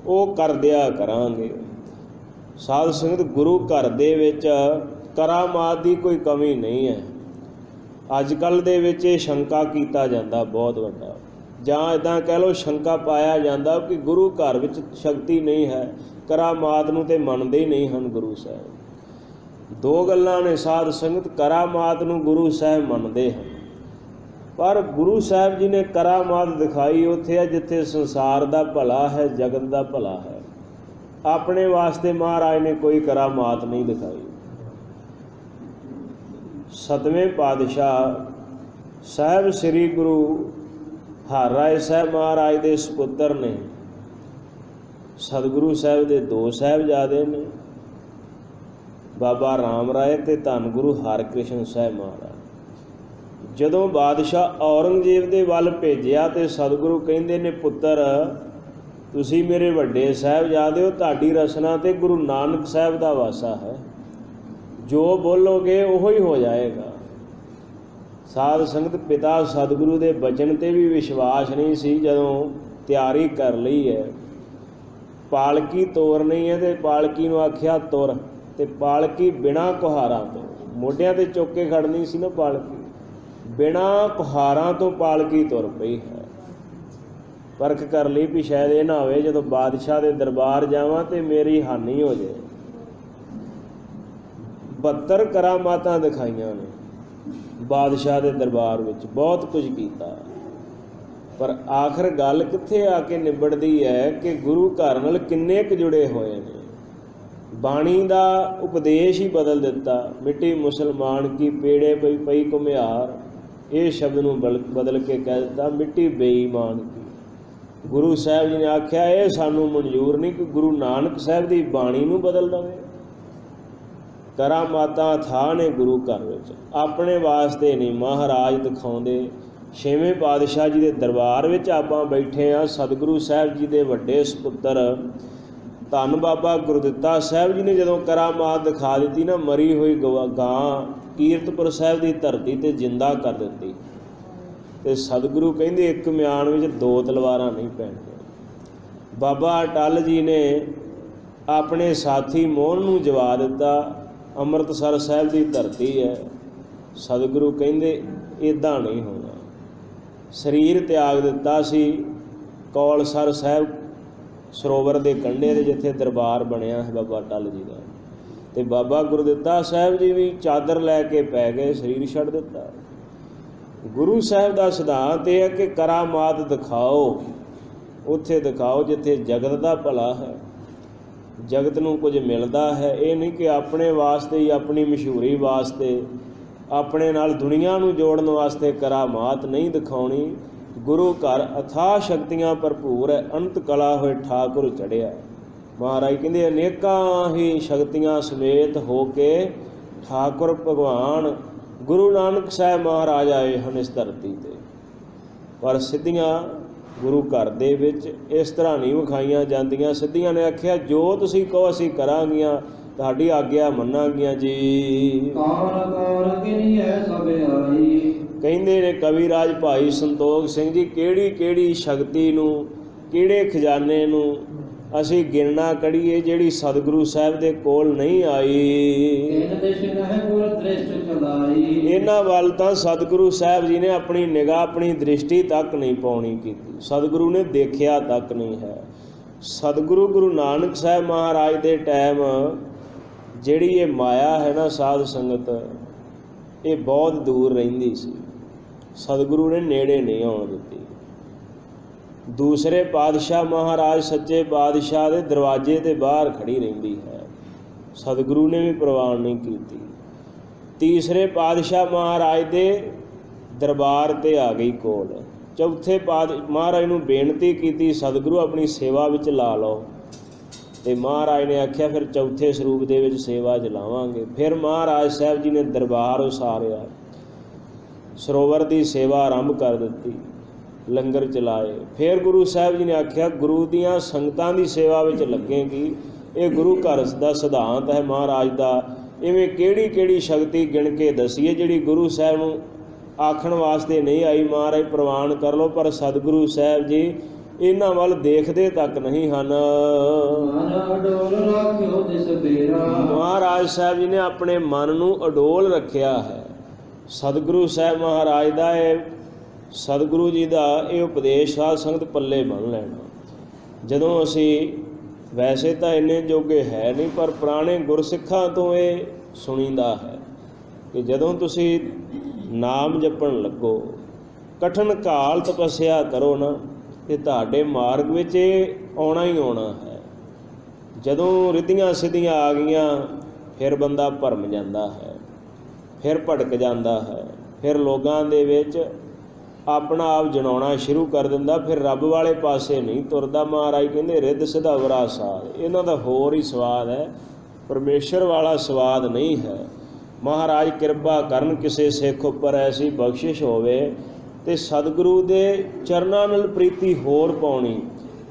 ਉਹ ਕਰ ਦਿਆ ਕਰਾਂਗੇ। ਸਾਧ ਸੰਗਤ, ਗੁਰੂ ਘਰ ਦੇ ਵਿੱਚ ਕਰਾਮਾਤ ਦੀ ਕੋਈ ਕਮੀ ਨਹੀਂ ਹੈ। ਅੱਜ ਕੱਲ੍ਹ ਦੇ ਵਿੱਚ ਇਹ ਸ਼ੰਕਾ ਕੀਤਾ ਜਾਂਦਾ ਬਹੁਤ ਵੱਡਾ, ਜਾਂ ਇੱਦਾਂ ਕਹਿ ਲਓ ਸ਼ੰਕਾ ਪਾਇਆ ਜਾਂਦਾ ਕਿ ਗੁਰੂ ਘਰ ਵਿੱਚ ਸ਼ਕਤੀ ਨਹੀਂ ਹੈ, ਕਰਾਮਾਤ ਨੂੰ ਤੇ ਮੰਨਦੇ ਹੀ ਨਹੀਂ ਹਨ ਗੁਰੂ ਸਾਹਿਬ। ਦੋ ਗੱਲਾਂ ਨੇ ਸਾਧ ਸੰਗਤ, ਕਰਾਮਾਤ ਨੂੰ ਗੁਰੂ ਸਾਹਿਬ ਮੰਨਦੇ ਹਨ, ਪਰ ਗੁਰੂ ਸਾਹਿਬ ਜੀ ਨੇ ਕਰਾਮਾਤ ਦਿਖਾਈ ਉੱਥੇ ਹੈ ਜਿੱਥੇ ਸੰਸਾਰ ਦਾ ਭਲਾ ਹੈ, ਜਗਤ ਦਾ ਭਲਾ ਹੈ। ਆਪਣੇ ਵਾਸਤੇ ਮਹਾਰਾਜ ਨੇ ਕੋਈ ਕਰਾਮਾਤ ਨਹੀਂ ਦਿਖਾਈ। ਸਤਵੇਂ ਪਾਤਸ਼ਾਹ ਸਾਹਿਬ ਸ੍ਰੀ ਗੁਰੂ ਹਰਿ ਰਾਏ ਸਾਹਿਬ ਮਹਾਰਾਜ ਦੇ ਸਪੁੱਤਰ ਨੇ। ਸਤਿਗੁਰੂ ਸਾਹਿਬ ਦੇ ਦੋ ਸਾਹਿਬਜ਼ਾਦੇ ਨੇ, ਬਾਬਾ ਰਾਮ ਰਾਏ ਤੇ ਧੰਨ ਗੁਰੂ ਹਰਿਕ੍ਰਿਸ਼ਨ ਸਾਹਿਬ ਮਹਾਰਾਜ। ਜਦੋਂ ਬਾਦਸ਼ਾਹ ਔਰੰਗਜ਼ੇਬ ਦੇ ਵੱਲ ਭੇਜਿਆ ਤੇ ਸਤਿਗੁਰੂ ਕਹਿੰਦੇ ਨੇ, ਪੁੱਤਰ ਤੁਸੀਂ ਮੇਰੇ ਵੱਡੇ ਸਾਹਿਬਜ਼ਾਦੇ ਹੋ, ਤੁਹਾਡੀ ਰਸਨਾ ਤੇ ਗੁਰੂ ਨਾਨਕ ਸਾਹਿਬ ਦਾ ਵਾਸਾ ਹੈ, ਜੋ ਬੋਲੋਗੇ ਉਹੋ ਹੀ ਹੋ ਜਾਏਗਾ। ਸਾਧ ਸੰਗਤ, ਪਿਤਾ ਸਤਿਗੁਰੂ ਦੇ ਬਚਨ ਤੇ ਵੀ ਵਿਸ਼ਵਾਸ ਨਹੀਂ ਸੀ। ਜਦੋਂ ਤਿਆਰੀ ਕਰ ਲਈ ਹੈ, ਪਾਲਕੀ ਤੋਰਨੀ ਹੈ ਤੇ ਪਾਲਕੀ ਨੂੰ ਆਖਿਆ ਤੁਰ, ਤੇ ਪਾਲਕੀ ਬਿਨਾਂ ਕੁਹਾਰਾਂ ਤੋਂ, ਮੋਢਿਆਂ ਤੇ ਚੁੱਕ ਕੇ ਖੜਨੀ ਸੀ ਨਾ ਪਾਲਕੀ, ਬਿਨਾਂ ਕੁਹਾਰਾਂ ਤੋਂ ਪਾਲਕੀ ਤੁਰ ਪਈ ਹੈ। ਪਰਖ ਕਰ ਲਈ ਵੀ ਸ਼ਾਇਦ ਇਹ ਨਾ ਹੋਵੇ ਜਦੋਂ ਬਾਦਸ਼ਾਹ ਦੇ ਦਰਬਾਰ ਜਾਵਾਂ ਤੇ ਮੇਰੀ ਹਾਨੀ ਹੋ ਜਾਏ। 72 ਕਰਾਮਾਤਾਂ ਦਿਖਾਈਆਂ ਨੇ ਬਾਦਸ਼ਾਹ ਦੇ ਦਰਬਾਰ ਵਿੱਚ, ਬਹੁਤ ਕੁਝ ਕੀਤਾ, ਪਰ ਆਖਰ ਗੱਲ ਕਿੱਥੇ ਆ ਕੇ ਨਿਬੜਦੀ ਹੈ ਕਿ ਗੁਰੂ ਘਰ ਨਾਲ ਕਿੰਨੇ ਕੁ ਜੁੜੇ ਹੋਏ ਨੇ। ਬਾਣੀ ਦਾ ਉਪਦੇਸ਼ ਹੀ ਬਦਲ ਦਿੱਤਾ। ਮਿੱਟੀ ਮੁਸਲਮਾਨ ਕੀ ਪੇੜੇ ਪਈ ਪਈ ਘੁਮਿਆਰ, ਇਹ ਸ਼ਬਦ ਨੂੰ ਬਦਲ ਕੇ ਕਹਿ ਦਿੱਤਾ ਮਿੱਟੀ ਬੇਈਮਾਨ ਕੀ। ਗੁਰੂ ਸਾਹਿਬ ਜੀ ਨੇ ਆਖਿਆ ਇਹ ਸਾਨੂੰ ਮਨਜ਼ੂਰ ਨਹੀਂ ਕਿ ਗੁਰੂ ਨਾਨਕ ਸਾਹਿਬ ਦੀ ਬਾਣੀ ਨੂੰ ਬਦਲ ਦੇਵੇ। ਕਰਾਮਾਤਾਂ ਥਾਂ ਨੇ ਗੁਰੂ ਘਰ ਵਿੱਚ, ਆਪਣੇ ਵਾਸਤੇ ਨਹੀਂ ਮਹਾਰਾਜ ਦਿਖਾਉਂਦੇ। ਛੇਵੇਂ ਪਾਤਸ਼ਾਹ ਜੀ ਦੇ ਦਰਬਾਰ ਵਿੱਚ ਆਪਾਂ ਬੈਠੇ ਹਾਂ। ਸਤਿਗੁਰੂ ਸਾਹਿਬ ਜੀ ਦੇ ਵੱਡੇ ਸਪੁੱਤਰ ਧੰਨ ਬਾਬਾ ਗੁਰਦਿੱਤਾ ਸਾਹਿਬ ਜੀ ਨੇ ਜਦੋਂ ਕਰਾਮਾਤ ਦਿਖਾ ਦਿੱਤੀ ਨਾ, ਮਰੀ ਹੋਈ ਗਾਂ ਕੀਰਤਪੁਰ ਸਾਹਿਬ ਦੀ ਧਰਤੀ 'ਤੇ ਜਿੰਦਾ ਕਰ ਦਿੱਤੀ। ਅਤੇ ਸਤਿਗੁਰੂ ਕਹਿੰਦੇ ਇੱਕ ਮਿਆਨ ਵਿੱਚ ਦੋ ਤਲਵਾਰਾਂ ਨਹੀਂ ਪੈਣਗੀਆਂ। ਬਾਬਾ ਅਟੱਲ ਜੀ ਨੇ ਆਪਣੇ ਸਾਥੀ ਮੋਹਨ ਨੂੰ ਜਵਾ ਦਿੱਤਾ। ਅੰਮ੍ਰਿਤਸਰ ਸਾਹਿਬ ਦੀ ਧਰਤੀ ਹੈ। ਸਤਿਗੁਰੂ ਕਹਿੰਦੇ ਇੱਦਾਂ ਨਹੀਂ ਹੋਣਾ। ਸਰੀਰ ਤਿਆਗ ਦਿੱਤਾ ਸੀ ਕੌਲਸਰ ਸਾਹਿਬ ਸਰੋਵਰ ਦੇ ਕੰਢੇ 'ਤੇ, ਜਿੱਥੇ ਦਰਬਾਰ ਬਣਿਆ ਹੈ ਬਾਬਾ ਅਟੱਲ ਜੀ ਦਾ। ਅਤੇ ਬਾਬਾ ਗੁਰਦਿੱਤਾ ਸਾਹਿਬ ਜੀ ਵੀ ਚਾਦਰ ਲੈ ਕੇ ਪੈ ਗਏ, ਸਰੀਰ ਛੱਡ ਦਿੱਤਾ। ਗੁਰੂ ਸਾਹਿਬ ਦਾ ਸਿਧਾਂਤ ਇਹ ਹੈ ਕਿ ਕਰਾਮਾਤ ਦਿਖਾਓ, ਉੱਥੇ ਦਿਖਾਓ ਜਿੱਥੇ ਜਗਤ ਦਾ ਭਲਾ ਹੈ, ਜਗਤ ਨੂੰ ਕੁਝ ਮਿਲਦਾ ਹੈ। ਇਹ ਨਹੀਂ ਕਿ ਆਪਣੇ ਵਾਸਤੇ ਹੀ, ਆਪਣੀ ਮਸ਼ਹੂਰੀ ਵਾਸਤੇ, ਆਪਣੇ ਨਾਲ ਦੁਨੀਆ ਨੂੰ ਜੋੜਨ ਵਾਸਤੇ ਕਰਾਮਾਤ ਨਹੀਂ ਦਿਖਾਉਣੀ। ਗੁਰੂ ਘਰ ਅਥਾਹ ਸ਼ਕਤੀਆਂ ਭਰਪੂਰ ਹੈ, ਅਨੰਤ ਕਲਾ ਹੋਏ ਠਾਕੁਰ ਚੜ੍ਹਿਆ। ਮਹਾਰਾਜ ਕਹਿੰਦੇ ਅਨੇਕਾਂ ਹੀ ਸ਼ਕਤੀਆਂ ਸਮੇਤ ਹੋ ਕੇ ਠਾਕੁਰ ਭਗਵਾਨ ਗੁਰੂ ਨਾਨਕ ਸਾਹਿਬ ਮਹਾਰਾਜ ਆਏ ਹਨ ਇਸ ਧਰਤੀ 'ਤੇ। ਪਰ ਸਿੱਧੀਆਂ ਗੁਰੂ ਘਰ ਦੇ ਵਿੱਚ ਇਸ ਤਰ੍ਹਾਂ ਨਹੀਂ ਵਿਖਾਈਆਂ ਜਾਂਦੀਆਂ। ਸਿੱਧੀਆਂ ਨੇ ਆਖਿਆ ਜੋ ਤੁਸੀਂ ਕਹੋ ਅਸੀਂ ਕਰਾਂਗੀਆਂ, ਤੁਹਾਡੀ ਆਗਿਆ ਮੰਨਾਂਗੀਆਂ ਜੀ। ਕਹਿੰਦੇ ਨੇ ਕਵੀਰਾਜ ਭਾਈ ਸੰਤੋਖ ਸਿੰਘ ਜੀ, ਕਿਹੜੀ ਕਿਹੜੀ ਸ਼ਕਤੀ ਨੂੰ, ਕਿਹੜੇ ਖਜ਼ਾਨੇ ਨੂੰ ਅਸੀਂ ਗਿਣਨਾ ਕਰੀਏ ਜਿਹੜੀ ਸਤਿਗੁਰੂ ਸਾਹਿਬ ਦੇ ਕੋਲ ਨਹੀਂ ਆਈ। ਇਹਨਾਂ ਵੱਲ ਤਾਂ ਸਤਿਗੁਰੂ ਸਾਹਿਬ ਜੀ ਨੇ ਆਪਣੀ ਨਿਗਾਹ, ਆਪਣੀ ਦ੍ਰਿਸ਼ਟੀ ਤੱਕ ਨਹੀਂ ਪਾਉਣੀ ਕੀਤੀ। ਸਤਿਗੁਰੂ ਨੇ ਦੇਖਿਆ ਤੱਕ ਨਹੀਂ ਹੈ। ਸਤਿਗੁਰੂ ਗੁਰੂ ਨਾਨਕ ਸਾਹਿਬ ਮਹਾਰਾਜ ਦੇ ਟਾਈਮ ਜਿਹੜੀ ਇਹ ਮਾਇਆ ਹੈ ਨਾ ਸਾਧ ਸੰਗਤ, ਇਹ ਬਹੁਤ ਦੂਰ ਰਹਿੰਦੀ ਸੀ। ਸਤਿਗੁਰੂ ਨੇ ਨੇੜੇ ਨਹੀਂ ਆਉਣ ਦਿੱਤੀ। ਦੂਸਰੇ ਪਾਤਸ਼ਾਹ ਮਹਾਰਾਜ ਸੱਚੇ ਪਾਤਸ਼ਾਹ ਦੇ ਦਰਵਾਜ਼ੇ 'ਤੇ ਬਾਹਰ ਖੜੀ ਰਹਿੰਦੀ ਹੈ, ਸਤਿਗੁਰੂ ਨੇ ਵੀ ਪ੍ਰਵਾਨ ਨਹੀਂ ਕੀਤੀ। ਤੀਸਰੇ ਪਾਤਸ਼ਾਹ ਮਹਾਰਾਜ ਦੇ ਦਰਬਾਰ 'ਤੇ ਆ ਗਈ ਕੋਲ। ਚੌਥੇ ਮਹਾਰਾਜ ਨੂੰ ਬੇਨਤੀ ਕੀਤੀ ਸਤਿਗੁਰੂ ਆਪਣੀ ਸੇਵਾ ਵਿੱਚ ਲਾ ਲਓ। ਅਤੇ ਮਹਾਰਾਜ ਨੇ ਆਖਿਆ ਫਿਰ ਚੌਥੇ ਸਰੂਪ ਦੇ ਵਿੱਚ ਸੇਵਾ 'ਚ ਲਾਵਾਂਗੇ। ਫਿਰ ਮਹਾਰਾਜ ਸਾਹਿਬ ਜੀ ਨੇ ਦਰਬਾਰ ਉਸਾਰਿਆ, ਸਰੋਵਰ ਦੀ ਸੇਵਾ ਆਰੰਭ ਕਰ ਦਿੱਤੀ, ਲੰਗਰ ਚਲਾਏ। ਫਿਰ ਗੁਰੂ ਸਾਹਿਬ ਜੀ ਨੇ ਆਖਿਆ ਗੁਰੂ ਦੀਆਂ ਸੰਗਤਾਂ ਦੀ ਸੇਵਾ ਵਿੱਚ ਲੱਗੇਗੀ। ਇਹ ਗੁਰੂ ਘਰ ਦਾ ਸਿਧਾਂਤ ਹੈ ਮਹਾਰਾਜ ਦਾ। ਇਵੇਂ ਕਿਹੜੀ ਕਿਹੜੀ ਸ਼ਕਤੀ ਗਿਣ ਕੇ ਦੱਸੀਏ ਜਿਹੜੀ ਗੁਰੂ ਸਾਹਿਬ ਨੂੰ ਆਖਣ ਵਾਸਤੇ ਨਹੀਂ ਆਈ। ਮਹਾਰਾਜ ਪ੍ਰਵਾਨ ਕਰ ਲਓ। ਪਰ ਸਤਿਗੁਰੂ ਸਾਹਿਬ ਜੀ ਇਹਨਾਂ ਵੱਲ ਦੇਖਦੇ ਤੱਕ ਨਹੀਂ ਹਨ। ਮਹਾਰਾਜ ਸਾਹਿਬ ਜੀ ਨੇ ਆਪਣੇ ਮਨ ਨੂੰ ਅਡੋਲ ਰੱਖਿਆ ਹੈ। ਸਤਿਗੁਰੂ ਸਾਹਿਬ ਮਹਾਰਾਜ ਦਾ ਇਹ, ਸਤਿਗੁਰੂ ਜੀ ਦਾ ਇਹ ਉਪਦੇਸ਼ ਸਾਧ ਸੰਗਤ ਪੱਲੇ ਬੰਨ੍ਹ ਲੈਣਾ। ਜਦੋਂ ਅਸੀਂ ਵੈਸੇ ਤਾਂ ਇੰਨੇ ਜੋਗੇ ਹੈ ਨਹੀਂ, ਪਰ ਪੁਰਾਣੇ ਗੁਰਸਿੱਖਾਂ ਤੋਂ ਇਹ ਸੁਣੀਦਾ ਹੈ ਕਿ ਜਦੋਂ ਤੁਸੀਂ ਨਾਮ ਜਪਣ ਲੱਗੋ, ਕਠਿਨ ਕਾਲ ਤਪੱਸਿਆ ਕਰੋ ਨਾ, ਤੇ ਤੁਹਾਡੇ ਮਾਰਗ ਵਿੱਚ ਇਹ ਆਉਣਾ ਹੀ ਆਉਣਾ ਹੈ। ਜਦੋਂ ਰਿੱਧੀਆਂ ਸਿੱਧੀਆਂ ਆ ਗਈਆਂ ਫਿਰ ਬੰਦਾ ਭਰਮ ਜਾਂਦਾ ਹੈ, ਫਿਰ ਭਟਕ ਜਾਂਦਾ ਹੈ, ਫਿਰ ਲੋਕਾਂ ਦੇ ਵਿੱਚ ਆਪਣਾ ਆਪ ਜਣਾਉਣਾ ਸ਼ੁਰੂ ਕਰ ਦਿੰਦਾ, ਫਿਰ ਰੱਬ ਵਾਲੇ ਪਾਸੇ ਨਹੀਂ ਤੁਰਦਾ। ਮਹਾਰਾਜ ਕਹਿੰਦੇ ਰਿੱਧ ਸਿਧਾਵਰਾ ਸਾਧ, ਇਹਨਾਂ ਦਾ ਹੋਰ ਹੀ ਸਵਾਦ ਹੈ, ਪਰਮੇਸ਼ਰ ਵਾਲਾ ਸਵਾਦ ਨਹੀਂ ਹੈ। ਮਹਾਰਾਜ ਕਿਰਪਾ ਕਰਨ ਕਿਸੇ ਸਿੱਖ ਉੱਪਰ ਐਸੀ ਬਖਸ਼ਿਸ਼ ਹੋਵੇ ਤੇ ਸਤਿਗੁਰੂ ਦੇ ਚਰਨਾਂ ਨਾਲ ਪ੍ਰੀਤੀ ਹੋਰ ਪਾਉਣੀ,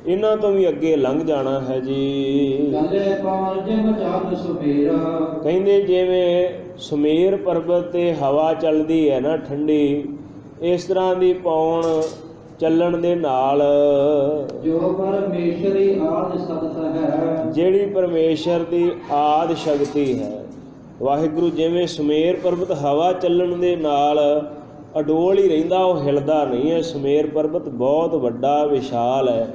ਇਹਨਾਂ ਤੋਂ ਵੀ ਅੱਗੇ ਲੰਘ ਜਾਣਾ ਹੈ ਜੀ। ਕਹਿੰਦੇ ਜਿਵੇਂ ਸੁਮੇਰ ਪਰਬਤ 'ਤੇ ਹਵਾ ਚੱਲਦੀ ਹੈ ਨਾ ਠੰਡੀ, ਇਸ ਤਰ੍ਹਾਂ ਦੀ ਪੌਣ ਚੱਲਣ ਦੇ ਨਾਲ ਜੋ ਪਰਮੇਸ਼ਰੀ ਆਦਿ ਸਤਿ ਹੈ, ਜਿਹੜੀ ਪਰਮੇਸ਼ਰ ਦੀ ਆਦਿ ਸ਼ਕਤੀ ਹੈ। ਵਾਹਿਗੁਰੂ ਜਿਵੇਂ ਸੁਮੇਰ ਪਰਬਤ ਹਵਾ ਚੱਲਣ ਦੇ ਨਾਲ ਅਡੋਲ ਹੀ ਰਹਿੰਦਾ, ਉਹ ਹਿਲਦਾ ਨਹੀਂ ਹੈ। ਸੁਮੇਰ ਪਰਬਤ ਬਹੁਤ ਵੱਡਾ ਵਿਸ਼ਾਲ ਹੈ,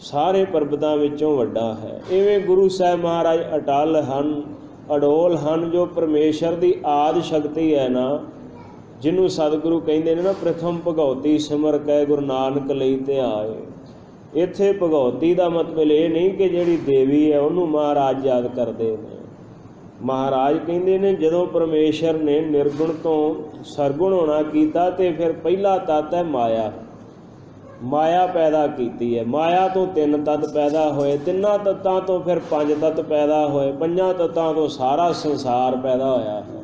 ਸਾਰੇ ਪਰਬਤਾਂ ਵਿੱਚੋਂ ਵੱਡਾ ਹੈ। ਇਵੇਂ ਗੁਰੂ ਸਾਹਿਬ ਮਹਾਰਾਜ ਅਟਲ ਹਨ, ਅਡੋਲ ਹਨ। ਜੋ ਪਰਮੇਸ਼ਰ ਦੀ ਆਦਿ ਸ਼ਕਤੀ ਹੈ ਨਾ, ਜਿਹਨੂੰ ਸਤਿਗੁਰੂ ਕਹਿੰਦੇ ਨੇ ਨਾ ਪ੍ਰਥਮ ਭਗਉਤੀ ਸਿਮਰ ਕੈ ਗੁਰੂ ਨਾਨਕ ਲਈ ਧਿਆਏ। ਇੱਥੇ ਭਗਉਤੀ ਦਾ ਮਤਲਬ ਇਹ ਨਹੀਂ ਕਿ ਜਿਹੜੀ ਦੇਵੀ ਹੈ ਉਹਨੂੰ ਮਹਾਰਾਜ ਯਾਦ ਕਰਦੇ ਨੇ। ਮਹਾਰਾਜ ਕਹਿੰਦੇ ਨੇ ਜਦੋਂ ਪਰਮੇਸ਼ਰ ਨੇ ਨਿਰਗੁਣ ਤੋਂ ਸਰਗੁਣ ਹੋਣਾ ਕੀਤਾ ਤੇ ਫਿਰ ਪਹਿਲਾ ਤੱਤ ਹੈ ਮਾਇਆ। ਮਾਇਆ ਪੈਦਾ ਕੀਤੀ ਹੈ। ਮਾਇਆ ਤੋਂ 3 ਤੱਤ ਪੈਦਾ ਹੋਏ, 3 ਤੱਤਾਂ ਤੋਂ ਫਿਰ 5 ਤੱਤ ਪੈਦਾ ਹੋਏ, 5 ਤੱਤਾਂ ਤੋਂ ਸਾਰਾ ਸੰਸਾਰ ਪੈਦਾ ਹੋਇਆ ਹੈ।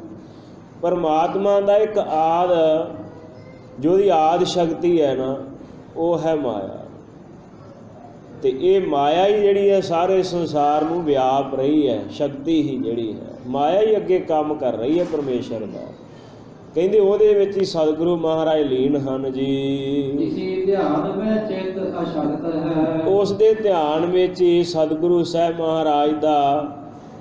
ਪਰਮਾਤਮਾ ਦਾ ਇੱਕ ਆਦ, ਜੋ ਉਹਦੀ ਆਦ ਸ਼ਕਤੀ ਹੈ ਨਾ, ਉਹ ਹੈ ਮਾਇਆ। ਤੇ ਇਹ ਮਾਇਆ ਹੀ ਜਿਹੜੀ ਹੈ ਸਾਰੇ ਸੰਸਾਰ ਨੂੰ ਵਿਆਪ ਰਹੀ ਹੈ। ਸ਼ਕਤੀ ਹੀ ਜਿਹੜੀ ਹੈ ਮਾਇਆ ਹੀ ਅੱਗੇ ਕੰਮ ਕਰ ਰਹੀ ਹੈ ਪਰਮੇਸ਼ਰ ਦਾ। ਕਹਿੰਦੇ ਉਹਦੇ ਵਿੱਚ ਹੀ ਸਤਿਗੁਰੂ ਮਹਾਰਾਜ ਲੀਨ ਹਨ ਜੀ। ਇਸੀ ਧਿਆਨ ਵਿੱਚ ਚਿਤ ਅਸ਼ਕਤ ਹੈ। ਉਸ ਦੇ ਧਿਆਨ ਵਿੱਚ ਹੀ ਸਤਿਗੁਰੂ ਸਾਹਿਬ ਮਹਾਰਾਜ ਦਾ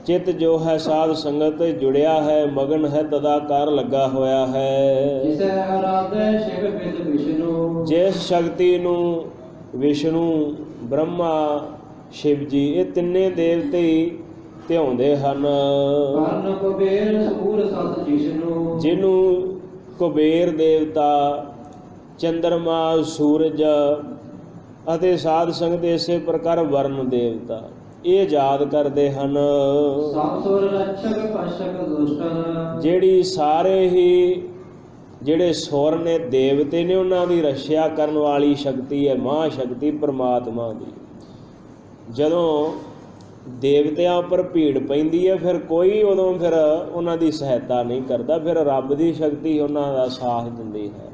ਚਿੱਤ ਜੋ ਹੈ ਸਾਧ ਸੰਗਤ ਤੇ ਜੁੜਿਆ ਹੈ, ਮਗਨ ਹੈ, ਤਦਾਕਾਰ ਲੱਗਾ ਹੋਇਆ ਹੈ। ਜਿਸੈ ਅਰਾਧੈ ਸ਼ਿਵ ਬਿਦ ਵਿਸ਼ਨੂੰ, ਜਿਸ ਸ਼ਕਤੀ ਨੂੰ ਵਿਸ਼ਨੂੰ, ਬ੍ਰਹਮਾ, ਸ਼ਿਵ ਜੀ ਇਹ ਤਿੰਨੇ ਦੇਵਤੇ ਧਿਆਉਂਦੇ ਹਨ। ਕਰਨ ਕੁਬੇਰ ਸੂਰ ਸਤ ਜਿਸ਼ਨੂੰ, ਜਿਹਨੂੰ ਕੁਬੇਰ ਦੇਵਤਾ, ਚੰਦਰਮਾ, ਸੂਰਜ ਅਤੇ ਸਾਧ ਸੰਗਤ ਇਸੇ ਪ੍ਰਕਾਰ ਵਰਨ ਦੇਵਤਾ ਇਹ ਯਾਦ ਕਰਦੇ ਹਨ। ਸਭ ਸੁਰ ਰਛਕ ਪਸ਼ਕ ਦੁਸ਼ਟਨ, ਜਿਹੜੀ ਸਾਰੇ ਹੀ ਜਿਹੜੇ ਸੁਰ ਨੇ, ਦੇਵਤੇ ਨੇ, ਉਹਨਾਂ ਦੀ ਰੱਖਿਆ ਕਰਨ ਵਾਲੀ ਸ਼ਕਤੀ ਹੈ ਮਹਾ ਸ਼ਕਤੀ ਪਰਮਾਤਮਾ ਦੀ। ਜਦੋਂ ਦੇਵਤਿਆਂ ਉੱਪਰ ਭੀੜ ਪੈਂਦੀ ਹੈ ਫਿਰ ਕੋਈ ਉਦੋਂ ਫਿਰ ਉਹਨਾਂ ਦੀ ਸਹਾਇਤਾ ਨਹੀਂ ਕਰਦਾ, ਫਿਰ ਰੱਬ ਦੀ ਸ਼ਕਤੀ ਉਹਨਾਂ ਦਾ ਸਾਥ ਦਿੰਦੀ ਹੈ।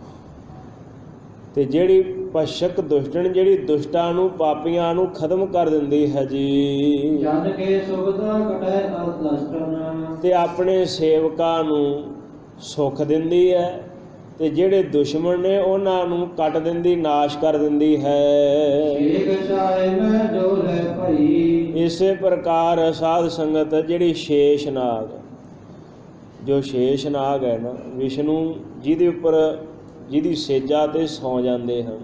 ਤੇ ਜਿਹੜੀ ਪਸ਼ਕ ਦੁਸ਼ਟਣ, ਜਿਹੜੀ ਦੁਸ਼ਟਾਂ ਨੂੰ, ਪਾਪੀਆਂ ਨੂੰ ਖਤਮ ਕਰ ਦਿੰਦੀ ਹੈ ਜੀ। ਜਨ ਕੇ ਸੁਭਦਾ ਕਟੈ ਅਦਸ਼ਟਨ, ਤੇ ਆਪਣੇ ਸੇਵਕਾਂ ਨੂੰ ਸੁੱਖ ਦਿੰਦੀ ਹੈ ਤੇ ਜਿਹੜੇ ਦੁਸ਼ਮਣ ਨੇ ਉਹਨਾਂ ਨੂੰ ਕੱਟ ਦਿੰਦੀ, ਨਾਸ਼ ਕਰ ਦਿੰਦੀ ਹੈ। ਏਕ ਛਾਏ ਮੈਂ ਜੋ ਲੈ ਭਈ, ਇਸੇ ਪ੍ਰਕਾਰ ਸਾਧ ਸੰਗਤ ਜਿਹੜੀ ਸ਼ੇਸ਼ਨਾਗ, ਜੋ ਸ਼ੇਸ਼ਨਾਗ ਹੈ ਨਾ, ਵਿਸ਼ਨੂੰ ਜਿਹਦੇ ਉੱਪਰ, ਜਿਹਦੀ ਸੇਜਾ ਤੇ ਸੌ ਜਾਂਦੇ ਹਨ,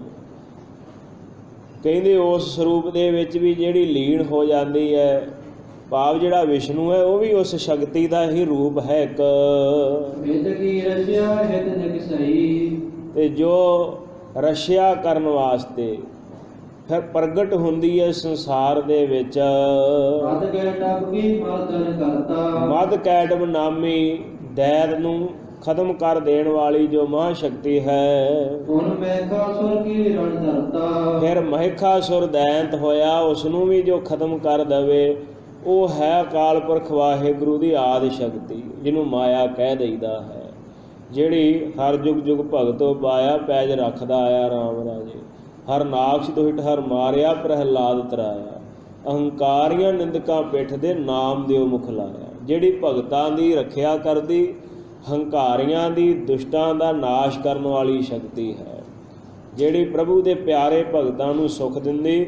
ਕਹਿੰਦੇ ਉਸ ਸਰੂਪ ਦੇ ਵਿੱਚ ਵੀ ਜਿਹੜੀ ਲੀਨ ਹੋ ਜਾਂਦੀ ਹੈ। ਭਾਵ ਜਿਹੜਾ ਵਿਸ਼ਨੂੰ ਹੈ ਉਹ ਵੀ ਉਸ ਸ਼ਕਤੀ ਦਾ ਹੀ ਰੂਪ ਹੈ ਇੱਕ। ਵਿਦ ਕੀ ਰਸਿਆ ਹਿਤ ਨਿਕਸਈ, ਤੇ ਜੋ ਰਸਿਆ ਕਰਨ ਵਾਸਤੇ ਫਿਰ ਪ੍ਰਗਟ ਹੁੰਦੀ ਹੈ ਸੰਸਾਰ ਦੇ ਵਿੱਚ। ਮਦ ਕੈਟਬ ਕੀ ਮਰਦਨ ਕਰਤਾ, ਮਦ ਕੈਟਬ ਨਾਮੀ ਦੈਤ ਨੂੰ ਖਤਮ ਕਰ ਦੇਣ ਵਾਲੀ ਜੋ ਮਹਾ ਸ਼ਕਤੀ ਹੈ। ਹੁਣ ਮਹਿਖਾਸੁਰ ਕੀ ਰਣ ਧਰਤਾ, ਫਿਰ ਮਹਿਖਾਸੁਰ ਦੈਂਤ ਹੋਇਆ, ਉਸ ਨੂੰ ਵੀ ਜੋ ਖਤਮ ਕਰ ਦੇਵੇ ਉਹ ਹੈ ਅਕਾਲ ਪੁਰਖ ਵਾਹਿਗੁਰੂ ਦੀ ਆਦਿ ਸ਼ਕਤੀ, ਜਿਹਨੂੰ ਮਾਇਆ ਕਹਿ ਦਈਦਾ ਹੈ। ਜਿਹੜੀ ਹਰ ਜੁਗ ਜੁਗ ਭਗਤੋ ਪਾਇਆ, ਪੈਜ ਰੱਖਦਾ ਆਇਆ ਰਾਮ ਰਾਜੇ। ਹਰ ਨਾਕਸ਼ ਦੁਹਿਟ ਹਰ ਮਾਰਿਆ, ਪ੍ਰਹਿਲਾਦ ਤਰਾਇਆ। ਅਹੰਕਾਰੀਆਂ ਨਿੰਦਕਾਂ ਪਿੱਠ ਦੇ ਨਾਮ ਦਿਓ ਮੁਖ ਲਾਇਆ। ਜਿਹੜੀ ਭਗਤਾਂ ਦੀ ਰੱਖਿਆ ਕਰਦੀ, ਹੰਕਾਰੀਆਂ ਦੀ, ਦੁਸ਼ਟਾਂ ਦਾ ਨਾਸ਼ ਕਰਨ ਵਾਲੀ ਸ਼ਕਤੀ ਹੈ। ਜਿਹੜੀ ਪ੍ਰਭੂ ਦੇ ਪਿਆਰੇ ਭਗਤਾਂ ਨੂੰ ਸੁੱਖ ਦਿੰਦੀ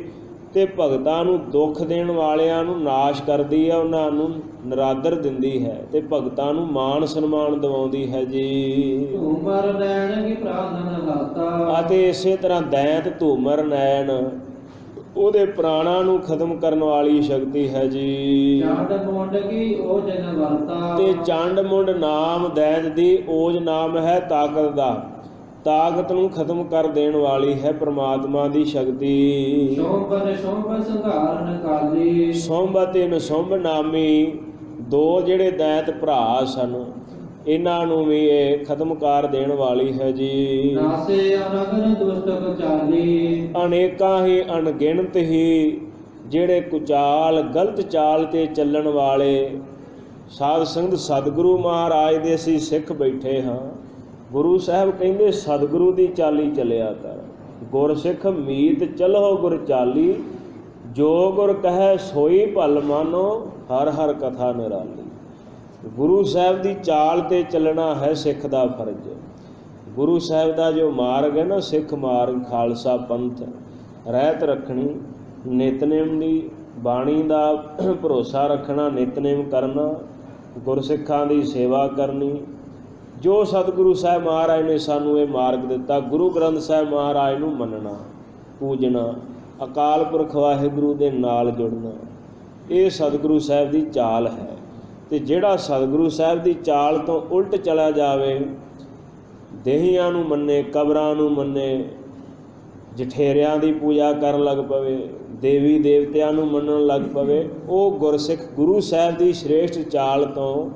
ਤੇ ਭਗਤਾਂ ਨੂੰ ਦੁੱਖ ਦੇਣ ਵਾਲਿਆਂ ਨੂੰ ਨਾਸ਼ ਕਰਦੀ ਹੈ, ਉਹਨਾਂ ਨੂੰ ਨਰਾਦਰ ਦਿੰਦੀ ਹੈ ਤੇ ਭਗਤਾਂ ਨੂੰ ਮਾਣ ਸਨਮਾਨ ਦਿਵਾਉਂਦੀ ਹੈ ਜੀ। ਧੂਮਰ ਨੈਣ ਕੀ ਪ੍ਰਾਨਨ ਹਾਤਾ, ਅਤੇ ਇਸੇ ਤਰ੍ਹਾਂ ਦੈਂਤ ਧੂਮਰ ਨੈਣ ਉਹਦੇ ਪ੍ਰਾਣਾਂ ਨੂੰ ਖਤਮ ਕਰਨ ਵਾਲੀ ਸ਼ਕਤੀ ਹੈ ਜੀ। ਚੰਡ ਮੁੰਡ ਕੀ ਓਜਨ ਵਰਤਾ, ਤੇ ਚੰਡ ਮੁੰਡ ਨਾਮ ਦੈਂਤ ਦੀ ਓਜ ਨਾਮ ਹੈ ਤਾਕਤ ਦਾ। ਤਾਕਤ ਨੂੰ ਖਤਮ ਕਰ ਦੇਣ ਵਾਲੀ ਹੈ ਪ੍ਰਮਾਤਮਾ ਦੀ ਸ਼ਕਤੀ। ਸ਼ੋਭਨ ਸ਼ੋਭ ਸੰਘਾਰਨ ਕਾਲੀ, ਸੋਂਭ ਤੇ ਨਸੋਂਭ ਨਾਮੀ ਦੋ ਜਿਹੜੇ ਦੈਂਤ ਭਰਾ ਸਨ, ਇਹਨਾਂ ਨੂੰ ਵੀ ਇਹ ਖਤਮ ਕਰ ਦੇਣ ਵਾਲੀ ਹੈ ਜੀ। ਨਾਸੇ ਅਨਗਨ ਦੁਸ਼ਟ ਕੁਚਾਲੀ, ਅਨੇਕਾਂ ਹੀ ਅਣਗਿਣਤ ਹੀ ਜਿਹੜੇ ਕੁਚਾਲ ਗਲਤ ਚਾਲ ਤੇ ਚੱਲਣ ਵਾਲੇ ਸਾਧ ਸੰਗਤ ਸਤਿਗੁਰੂ ਮਹਾਰਾਜ ਦੇ ਅਸੀਂ ਸਿੱਖ ਬੈਠੇ ਹਾਂ। ਗੁਰੂ ਸਾਹਿਬ ਕਹਿੰਦੇ ਸਤਿਗੁਰੂ ਦੀ ਚਾਲੀ ਚੱਲਿਆ ਕਰ, ਗੁਰ ਸਿੱਖ ਮੀਤ ਚਲੋ ਗੁਰ ਚਾਲੀ, ਜੋ ਗੁਰ ਕਹੈ ਸੋਈ ਭਲ ਮਾਨੋ, ਹਰ ਹਰ ਕਥਾ ਨਿਰਾਲੀ। ਗੁਰੂ ਸਾਹਿਬ ਦੀ ਚਾਲ ਤੇ ਚੱਲਣਾ ਹੈ ਸਿੱਖ ਦਾ ਫਰਜ਼। ਗੁਰੂ ਸਾਹਿਬ ਦਾ ਜੋ ਮਾਰਗ ਹੈ ਨਾ, ਸਿੱਖ ਮਾਰਗ, ਖਾਲਸਾ ਪੰਥ, ਰਹਿਤ ਰੱਖਣੀ, ਨਿਤਨੇਮ ਦੀ ਬਾਣੀ ਦਾ ਭਰੋਸਾ ਰੱਖਣਾ, ਨਿਤਨੇਮ ਕਰਨਾ, ਗੁਰਸਿੱਖਾਂ ਦੀ ਸੇਵਾ ਕਰਨੀ, ਜੋ ਸਤਿਗੁਰੂ ਸਾਹਿਬ ਮਹਾਰਾਜ ਨੇ ਸਾਨੂੰ ਇਹ ਮਾਰਗ ਦਿੱਤਾ। ਗੁਰੂ ਗ੍ਰੰਥ ਸਾਹਿਬ ਮਹਾਰਾਜ ਨੂੰ ਮੰਨਣਾ, ਪੂਜਣਾ, ਅਕਾਲ ਪੁਰਖ ਵਾਹਿਗੁਰੂ ਦੇ ਨਾਲ ਜੁੜਨਾ, ਇਹ ਸਤਿਗੁਰੂ ਸਾਹਿਬ ਦੀ ਚਾਲ ਹੈ। ਤੇ ਜਿਹੜਾ ਸਤਿਗੁਰੂ ਸਾਹਿਬ ਦੀ ਚਾਲ ਤੋਂ ਉਲਟ ਚਲਾ ਜਾਵੇ, ਦੇਹੀਆਂ ਨੂੰ ਮੰਨੇ, ਕਬਰਾਂ ਨੂੰ ਮੰਨੇ, ਜਠੇਰਿਆਂ ਦੀ ਪੂਜਾ ਕਰਨ ਲੱਗ ਪਵੇ, ਦੇਵੀ ਦੇਵਤਿਆਂ ਨੂੰ ਮੰਨਣ ਲੱਗ ਪਵੇ, ਉਹ ਗੁਰਸਿੱਖ ਗੁਰੂ ਸਾਹਿਬ ਦੀ ਸ਼੍ਰੇਸ਼ਟ ਚਾਲ ਤੋਂ,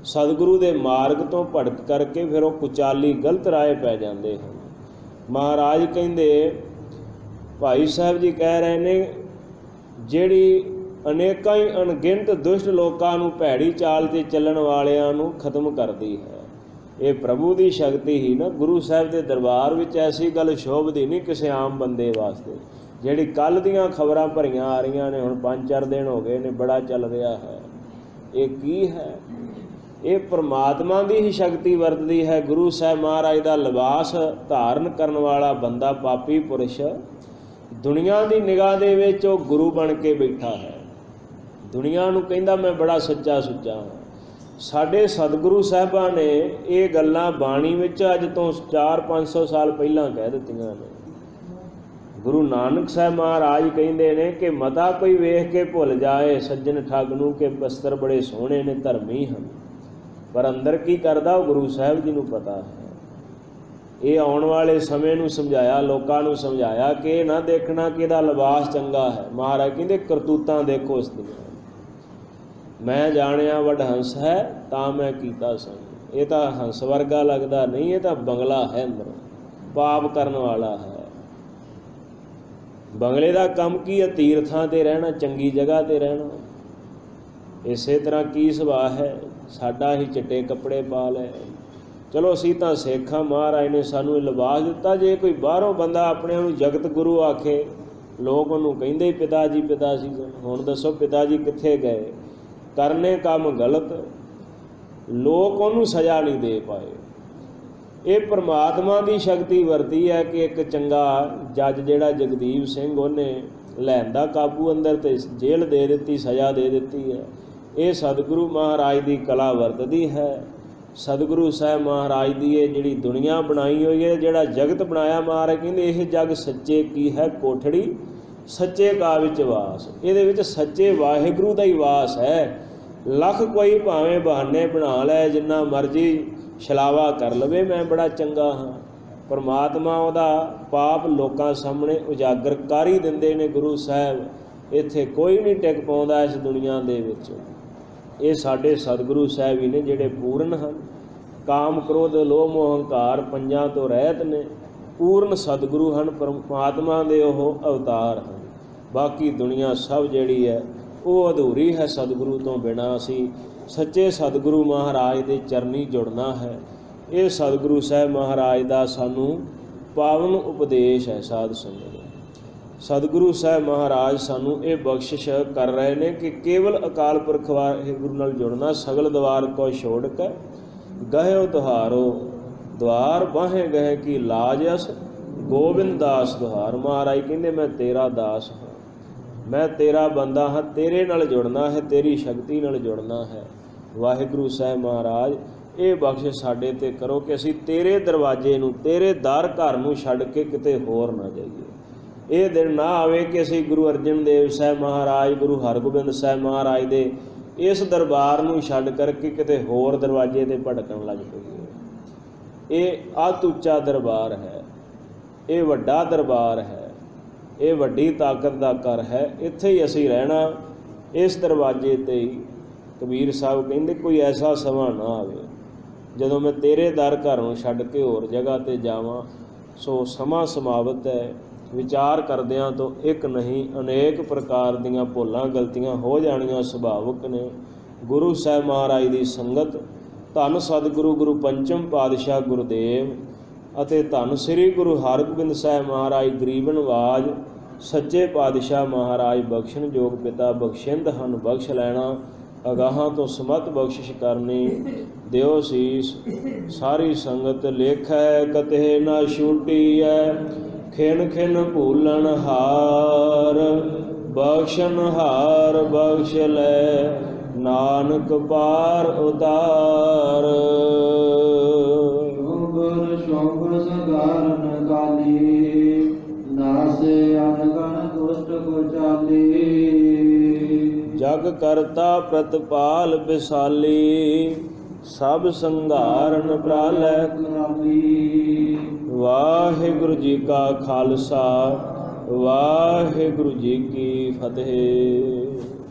ਸਤਿਗੁਰੂ ਦੇ ਮਾਰਗ ਤੋਂ ਭਟਕ ਕਰਕੇ ਫਿਰ ਉਹ ਕੁਚਾਲੀ ਗਲਤ ਰਾਹ ਪੈ ਜਾਂਦੇ ਹਨ। ਮਹਾਰਾਜ ਕਹਿੰਦੇ, ਭਾਈ ਸਾਹਿਬ ਜੀ ਕਹਿ ਰਹੇ ਨੇ, ਜਿਹੜੀ ਅਨੇਕਾਂ ਹੀ ਅਣਗਿਣਤ ਦੁਸ਼ਟ ਲੋਕਾਂ ਨੂੰ ਭੈੜੀ ਚਾਲ 'ਤੇ ਚੱਲਣ ਵਾਲਿਆਂ ਨੂੰ ਖਤਮ ਕਰਦੀ ਹੈ। ਇਹ ਪ੍ਰਭੂ ਦੀ ਸ਼ਕਤੀ ਹੀ ਨਾ। ਗੁਰੂ ਸਾਹਿਬ ਦੇ ਦਰਬਾਰ ਵਿੱਚ ਐਸੀ ਗੱਲ ਸ਼ੋਭਦੀ ਨਹੀਂ ਕਿਸੇ ਆਮ ਬੰਦੇ ਵਾਸਤੇ। ਜਿਹੜੀ ਕੱਲ੍ਹ ਦੀਆਂ ਖਬਰਾਂ ਭਰੀਆਂ ਆ ਰਹੀਆਂ ਨੇ, ਹੁਣ 5-4 ਦਿਨ ਹੋ ਗਏ ਨੇ, ਬੜਾ ਚੱਲ ਰਿਹਾ ਹੈ। ਇਹ ਕੀ ਹੈ? ਇਹ ਪਰਮਾਤਮਾ ਦੀ ਹੀ ਸ਼ਕਤੀ ਵਰਤਦੀ ਹੈ। ਗੁਰੂ ਸਾਹਿਬ ਮਹਾਰਾਜ ਦਾ ਲਿਬਾਸ ਧਾਰਨ ਕਰਨ ਵਾਲਾ ਬੰਦਾ, ਪਾਪੀ ਪੁਰਸ਼, ਦੁਨੀਆ ਦੀ ਨਿਗਾਹ ਦੇ ਵਿੱਚ ਉਹ ਗੁਰੂ ਬਣ ਕੇ ਬੈਠਾ ਹੈ। ਦੁਨੀਆ ਨੂੰ ਕਹਿੰਦਾ ਮੈਂ ਬੜਾ ਸੱਚਾ ਸੁੱਚਾ ਹਾਂ। ਸਾਡੇ ਸਤਿਗੁਰੂ ਸਾਹਿਬਾਂ ਨੇ ਇਹ ਗੱਲਾਂ ਬਾਣੀ ਵਿੱਚ ਅੱਜ ਤੋਂ 400-500 ਸਾਲ ਪਹਿਲਾਂ ਕਹਿ ਦਿੱਤੀਆਂ ਨੇ। ਗੁਰੂ ਨਾਨਕ ਸਾਹਿਬ ਮਹਾਰਾਜ ਕਹਿੰਦੇ ਨੇ ਕਿ ਮਤਾ ਕੋਈ ਵੇਖ ਕੇ ਭੁੱਲ ਜਾਏ ਸੱਜਣ ਠੱਗ ਨੂੰ, ਕਿ ਬਸਤਰ ਬੜੇ ਸੋਹਣੇ ਨੇ, ਧਰਮੀ ਹਨ, ਪਰ ਅੰਦਰ ਕੀ ਕਰਦਾ ਉਹ ਗੁਰੂ ਸਾਹਿਬ ਜੀ ਨੂੰ ਪਤਾ ਹੈ। ਇਹ ਆਉਣ ਵਾਲੇ ਸਮੇਂ ਨੂੰ ਸਮਝਾਇਆ, ਲੋਕਾਂ ਨੂੰ ਸਮਝਾਇਆ ਕਿ ਇਹ ਨਾ ਦੇਖਣਾ ਕਿ ਇਹਦਾ ਲਿਬਾਸ ਚੰਗਾ ਹੈ। ਮਹਾਰਾਜ ਕਹਿੰਦੇ ਕਰਤੂਤਾਂ ਦੇਖੋ ਇਸ ਦੀਆਂ। ਮੈਂ ਜਾਣਿਆ ਵੱਡ ਹੰਸ ਹੈ ਤਾਂ ਮੈਂ ਕੀਤਾ ਸੰਗ। ਇਹ ਤਾਂ ਹੰਸ ਵਰਗਾ ਲੱਗਦਾ ਨਹੀਂ, ਇਹ ਤਾਂ ਬੰਗਲਾ ਹੈ, ਅੰਦਰ ਪਾਪ ਕਰਨ ਵਾਲਾ ਹੈ। ਬੰਗਲੇ ਦਾ ਕੰਮ ਕੀ ਹੈ? ਤੀਰਥਾਂ 'ਤੇ ਰਹਿਣਾ, ਚੰਗੀ ਜਗ੍ਹਾ 'ਤੇ ਰਹਿਣਾ। ਇਸੇ ਤਰ੍ਹਾਂ ਕੀ ਸੁਭਾਅ ਹੈ ਸਾਡਾ? ਹੀ ਚਿੱਟੇ ਕੱਪੜੇ ਪਾ ਲਏ। ਚਲੋ ਅਸੀਂ ਤਾਂ ਸਿੱਖ ਹਾਂ, ਮਹਾਰਾਜ ਨੇ ਸਾਨੂੰ ਇਹ ਲਿਬਾਸ ਦਿੱਤਾ। ਜੇ ਕੋਈ ਬਾਹਰੋਂ ਬੰਦਾ ਆਪਣੇ ਨੂੰ ਜਗਤ ਗੁਰੂ ਆਖੇ, ਲੋਕ ਉਹਨੂੰ ਕਹਿੰਦੇ ਹੀ ਪਿਤਾ ਜੀ ਪਿਤਾ ਜੀ। ਹੁਣ ਦੱਸੋ ਪਿਤਾ ਜੀ ਕਿੱਥੇ ਗਏ? ਕਰਨੇ ਕੰਮ ਗਲਤ, ਲੋਕ ਉਹਨੂੰ ਸਜ਼ਾ ਨਹੀਂ ਦੇ ਪਾਏ। ਇਹ ਪਰਮਾਤਮਾ ਦੀ ਸ਼ਕਤੀ ਵਰਤੀ ਹੈ ਕਿ ਇੱਕ ਚੰਗਾ ਜੱਜ ਜਿਹੜਾ ਜਗਦੀਪ ਸਿੰਘ, ਉਹਨੇ ਲੈਂਦਾ ਕਾਬੂ ਅੰਦਰ ਤੇ ਜੇਲ੍ਹ ਦੇ ਦਿੱਤੀ, ਸਜ਼ਾ ਦੇ ਦਿੱਤੀ ਹੈ। ਇਹ ਸਤਿਗੁਰੂ ਮਹਾਰਾਜ ਦੀ ਕਲਾ ਵਰਤਦੀ ਹੈ। ਸਤਿਗੁਰੂ ਸਾਹਿਬ ਮਹਾਰਾਜ ਦੀ ਇਹ ਜਿਹੜੀ ਦੁਨੀਆ ਬਣਾਈ ਹੋਈ ਹੈ, ਜਿਹੜਾ ਜਗਤ ਬਣਾਇਆ, ਮਹਾਰਾਜ ਕਹਿੰਦੇ ਇਹ ਜਗ ਸੱਚੇ ਕੀ ਹੈ ਕੋਠੜੀ, ਸੱਚੇ ਕਾ ਵਿੱਚ ਵਾਸ। ਇਹਦੇ ਵਿੱਚ ਸੱਚੇ ਵਾਹਿਗੁਰੂ ਦਾ ਹੀ ਵਾਸ ਹੈ। ਲੱਖ ਕੋਈ ਭਾਵੇਂ ਬਹਾਨੇ ਬਣਾ ਲੈ, ਜਿੰਨਾ ਮਰਜ਼ੀ ਛਲਾਵਾ ਕਰ ਲਵੇ, ਮੈਂ ਬੜਾ ਚੰਗਾ ਹਾਂ, ਪਰਮਾਤਮਾ ਉਹਦਾ ਪਾਪ ਲੋਕਾਂ ਸਾਹਮਣੇ ਉਜਾਗਰ ਕਰ ਹੀ ਦਿੰਦੇ ਨੇ ਗੁਰੂ ਸਾਹਿਬ। ਇੱਥੇ ਕੋਈ ਨਹੀਂ ਟਿਕ ਪਾਉਂਦਾ ਇਸ ਦੁਨੀਆ ਦੇ ਵਿੱਚ। ਇਹ ਸਾਡੇ ਸਤਿਗੁਰੂ ਸਾਹਿਬ ਹੀ ਨੇ ਜਿਹੜੇ ਪੂਰਨ ਹਨ। ਕਾਮ ਕ੍ਰੋਧ ਲੋਭ ਮੋਹ ਹੰਕਾਰ ਪੰਜਾਂ ਤੋਂ ਰਹਿਤ ਨੇ। ਪੂਰਨ ਸਤਿਗੁਰੂ ਹਨ, ਪਰਮਾਤਮਾ ਦੇ ਉਹ ਅਵਤਾਰ ਹਨ। ਬਾਕੀ ਦੁਨੀਆ ਸਭ ਜਿਹੜੀ ਹੈ ਉਹ ਅਧੂਰੀ ਹੈ ਸਤਿਗੁਰੂ ਤੋਂ ਬਿਨਾਂ। ਅਸੀਂ ਸੱਚੇ ਸਤਿਗੁਰੂ ਮਹਾਰਾਜ ਦੇ ਚਰਨੀ ਜੁੜਨਾ ਹੈ। ਇਹ ਸਤਿਗੁਰੂ ਸਾਹਿਬ ਮਹਾਰਾਜ ਦਾ ਸਾਨੂੰ ਪਾਵਨ ਉਪਦੇਸ਼ ਹੈ। ਸਾਧ ਸੰਗਤ, ਸਤਿਗੁਰੂ ਸਾਹਿਬ ਮਹਾਰਾਜ ਸਾਨੂੰ ਇਹ ਬਖਸ਼ਿਸ਼ ਕਰ ਰਹੇ ਨੇ ਕਿ ਕੇਵਲ ਅਕਾਲ ਪੁਰਖ ਵਾਹਿਗੁਰੂ ਨਾਲ ਜੁੜਨਾ। ਸਗਲ ਦਵਾਰ ਕੋ ਛੋੜ ਕੇ ਗਹਿਓ ਤੁਹਾਰੋ, ਦਵਾਰ ਬਾਹੇ ਗਏ ਕੀ ਲਾਜ ਅਸ, ਗੋਬਿੰਦ ਦਾਸ ਦੁਹਾਰ। ਮਹਾਰਾਜ ਕਹਿੰਦੇ ਮੈਂ ਤੇਰਾ ਦਾਸ ਹਾਂ, ਮੈਂ ਤੇਰਾ ਬੰਦਾ ਹਾਂ, ਤੇਰੇ ਨਾਲ ਜੁੜਨਾ ਹੈ, ਤੇਰੀ ਸ਼ਕਤੀ ਨਾਲ ਜੁੜਨਾ ਹੈ। ਵਾਹਿਗੁਰੂ ਸਾਹਿਬ ਮਹਾਰਾਜ ਇਹ ਬਖਸ਼ਿਸ਼ ਸਾਡੇ 'ਤੇ ਕਰੋ ਕਿ ਅਸੀਂ ਤੇਰੇ ਦਰਵਾਜ਼ੇ ਨੂੰ, ਤੇਰੇ ਦਰ ਘਰ ਨੂੰ ਛੱਡ ਕੇ ਕਿਤੇ ਹੋਰ ਨਾ ਜਾਈਏ। ਇਹ ਦਿਨ ਨਾ ਆਵੇ ਕਿ ਅਸੀਂ ਗੁਰੂ ਅਰਜਨ ਦੇਵ ਸਾਹਿਬ ਮਹਾਰਾਜ, ਗੁਰੂ ਹਰਗੋਬਿੰਦ ਸਾਹਿਬ ਮਹਾਰਾਜ ਦੇ ਇਸ ਦਰਬਾਰ ਨੂੰ ਛੱਡ ਕਰਕੇ ਕਿਤੇ ਹੋਰ ਦਰਵਾਜ਼ੇ 'ਤੇ ਭਟਕਣ ਲੱਗ ਪਈਏ। ਇਹ ਅਤ ਉੱਚਾ ਦਰਬਾਰ ਹੈ, ਇਹ ਵੱਡਾ ਦਰਬਾਰ ਹੈ, ਇਹ ਵੱਡੀ ਤਾਕਤ ਦਾ ਘਰ ਹੈ। ਇੱਥੇ ਹੀ ਅਸੀਂ ਰਹਿਣਾ, ਇਸ ਦਰਵਾਜ਼ੇ 'ਤੇ ਹੀ। ਕਬੀਰ ਸਾਹਿਬ ਕਹਿੰਦੇ ਕੋਈ ਐਸਾ ਸਮਾਂ ਨਾ ਆਵੇ ਜਦੋਂ ਮੈਂ ਤੇਰੇ ਦਰ ਘਰ ਨੂੰ ਛੱਡ ਕੇ ਹੋਰ ਜਗ੍ਹਾ 'ਤੇ ਜਾਵਾਂ। ਸੋ ਸਮਾਂ ਸਮਾਵਤ ਹੈ। ਵਿਚਾਰ ਕਰਦਿਆਂ ਤੋਂ ਇੱਕ ਨਹੀਂ ਅਨੇਕ ਪ੍ਰਕਾਰ ਦੀਆਂ ਭੁੱਲਾਂ ਗਲਤੀਆਂ ਹੋ ਜਾਣੀਆਂ ਸੁਭਾਵਿਕ ਨੇ। ਗੁਰੂ ਸਾਹਿਬ ਮਹਾਰਾਜ ਦੀ ਸੰਗਤ, ਧੰਨ ਸਤਿਗੁਰੂ ਗੁਰੂ ਪੰਚਮ ਪਾਤਸ਼ਾਹ ਗੁਰਦੇਵ ਅਤੇ ਧੰਨ ਸ੍ਰੀ ਗੁਰੂ ਹਰਗੋਬਿੰਦ ਸਾਹਿਬ ਮਹਾਰਾਜ ਗਰੀਬ ਨਵਾਜ ਸੱਚੇ ਪਾਤਸ਼ਾਹ ਮਹਾਰਾਜ ਬਖਸ਼ਣ ਯੋਗ ਪਿਤਾ ਬਖਸ਼ਿੰਦ ਹਨ। ਬਖਸ਼ ਲੈਣਾ, ਅਗਾਹਾਂ ਤੋਂ ਸਮਤ ਬਖਸ਼ਿਸ਼ ਕਰਨੀ। ਦਿਓ ਸੀਸ ਸਾਰੀ ਸੰਗਤ, ਲੇਖੈ ਕਤੇ ਨਾ ਛੂਟੀਐ, ਖਿਨ ਖਿਨ ਭੂਲਣ ਹਾਰ, ਬਖਸ਼ਣ ਹਾਰ ਬਖਸ਼ ਲੈ, ਨਾਨਕ ਪਾਰ ਉਤਾਰ। ਗੁਰ ਸ਼ੋਭਨ ਸਗਾਰਨ ਕਾਲੀ, ਨਾਸੇ ਅਨਗਨ ਦੁਸ਼ਟ ਕੋ ਚਾਲੀ। ਜਗ ਕਰਤਾ ਪ੍ਰਤਪਾਲ ਵਿਸਾਲੀ, ਸਭ ਸੰਘਾਰਨ ਪ੍ਰਾਲੈ ਕਰਾਲੀ। ਵਾਹਿਗੁਰੂ ਜੀ ਕਾ ਖਾਲਸਾ, ਵਾਹਿਗੁਰੂ ਜੀ ਕੀ ਫਤਿਹ।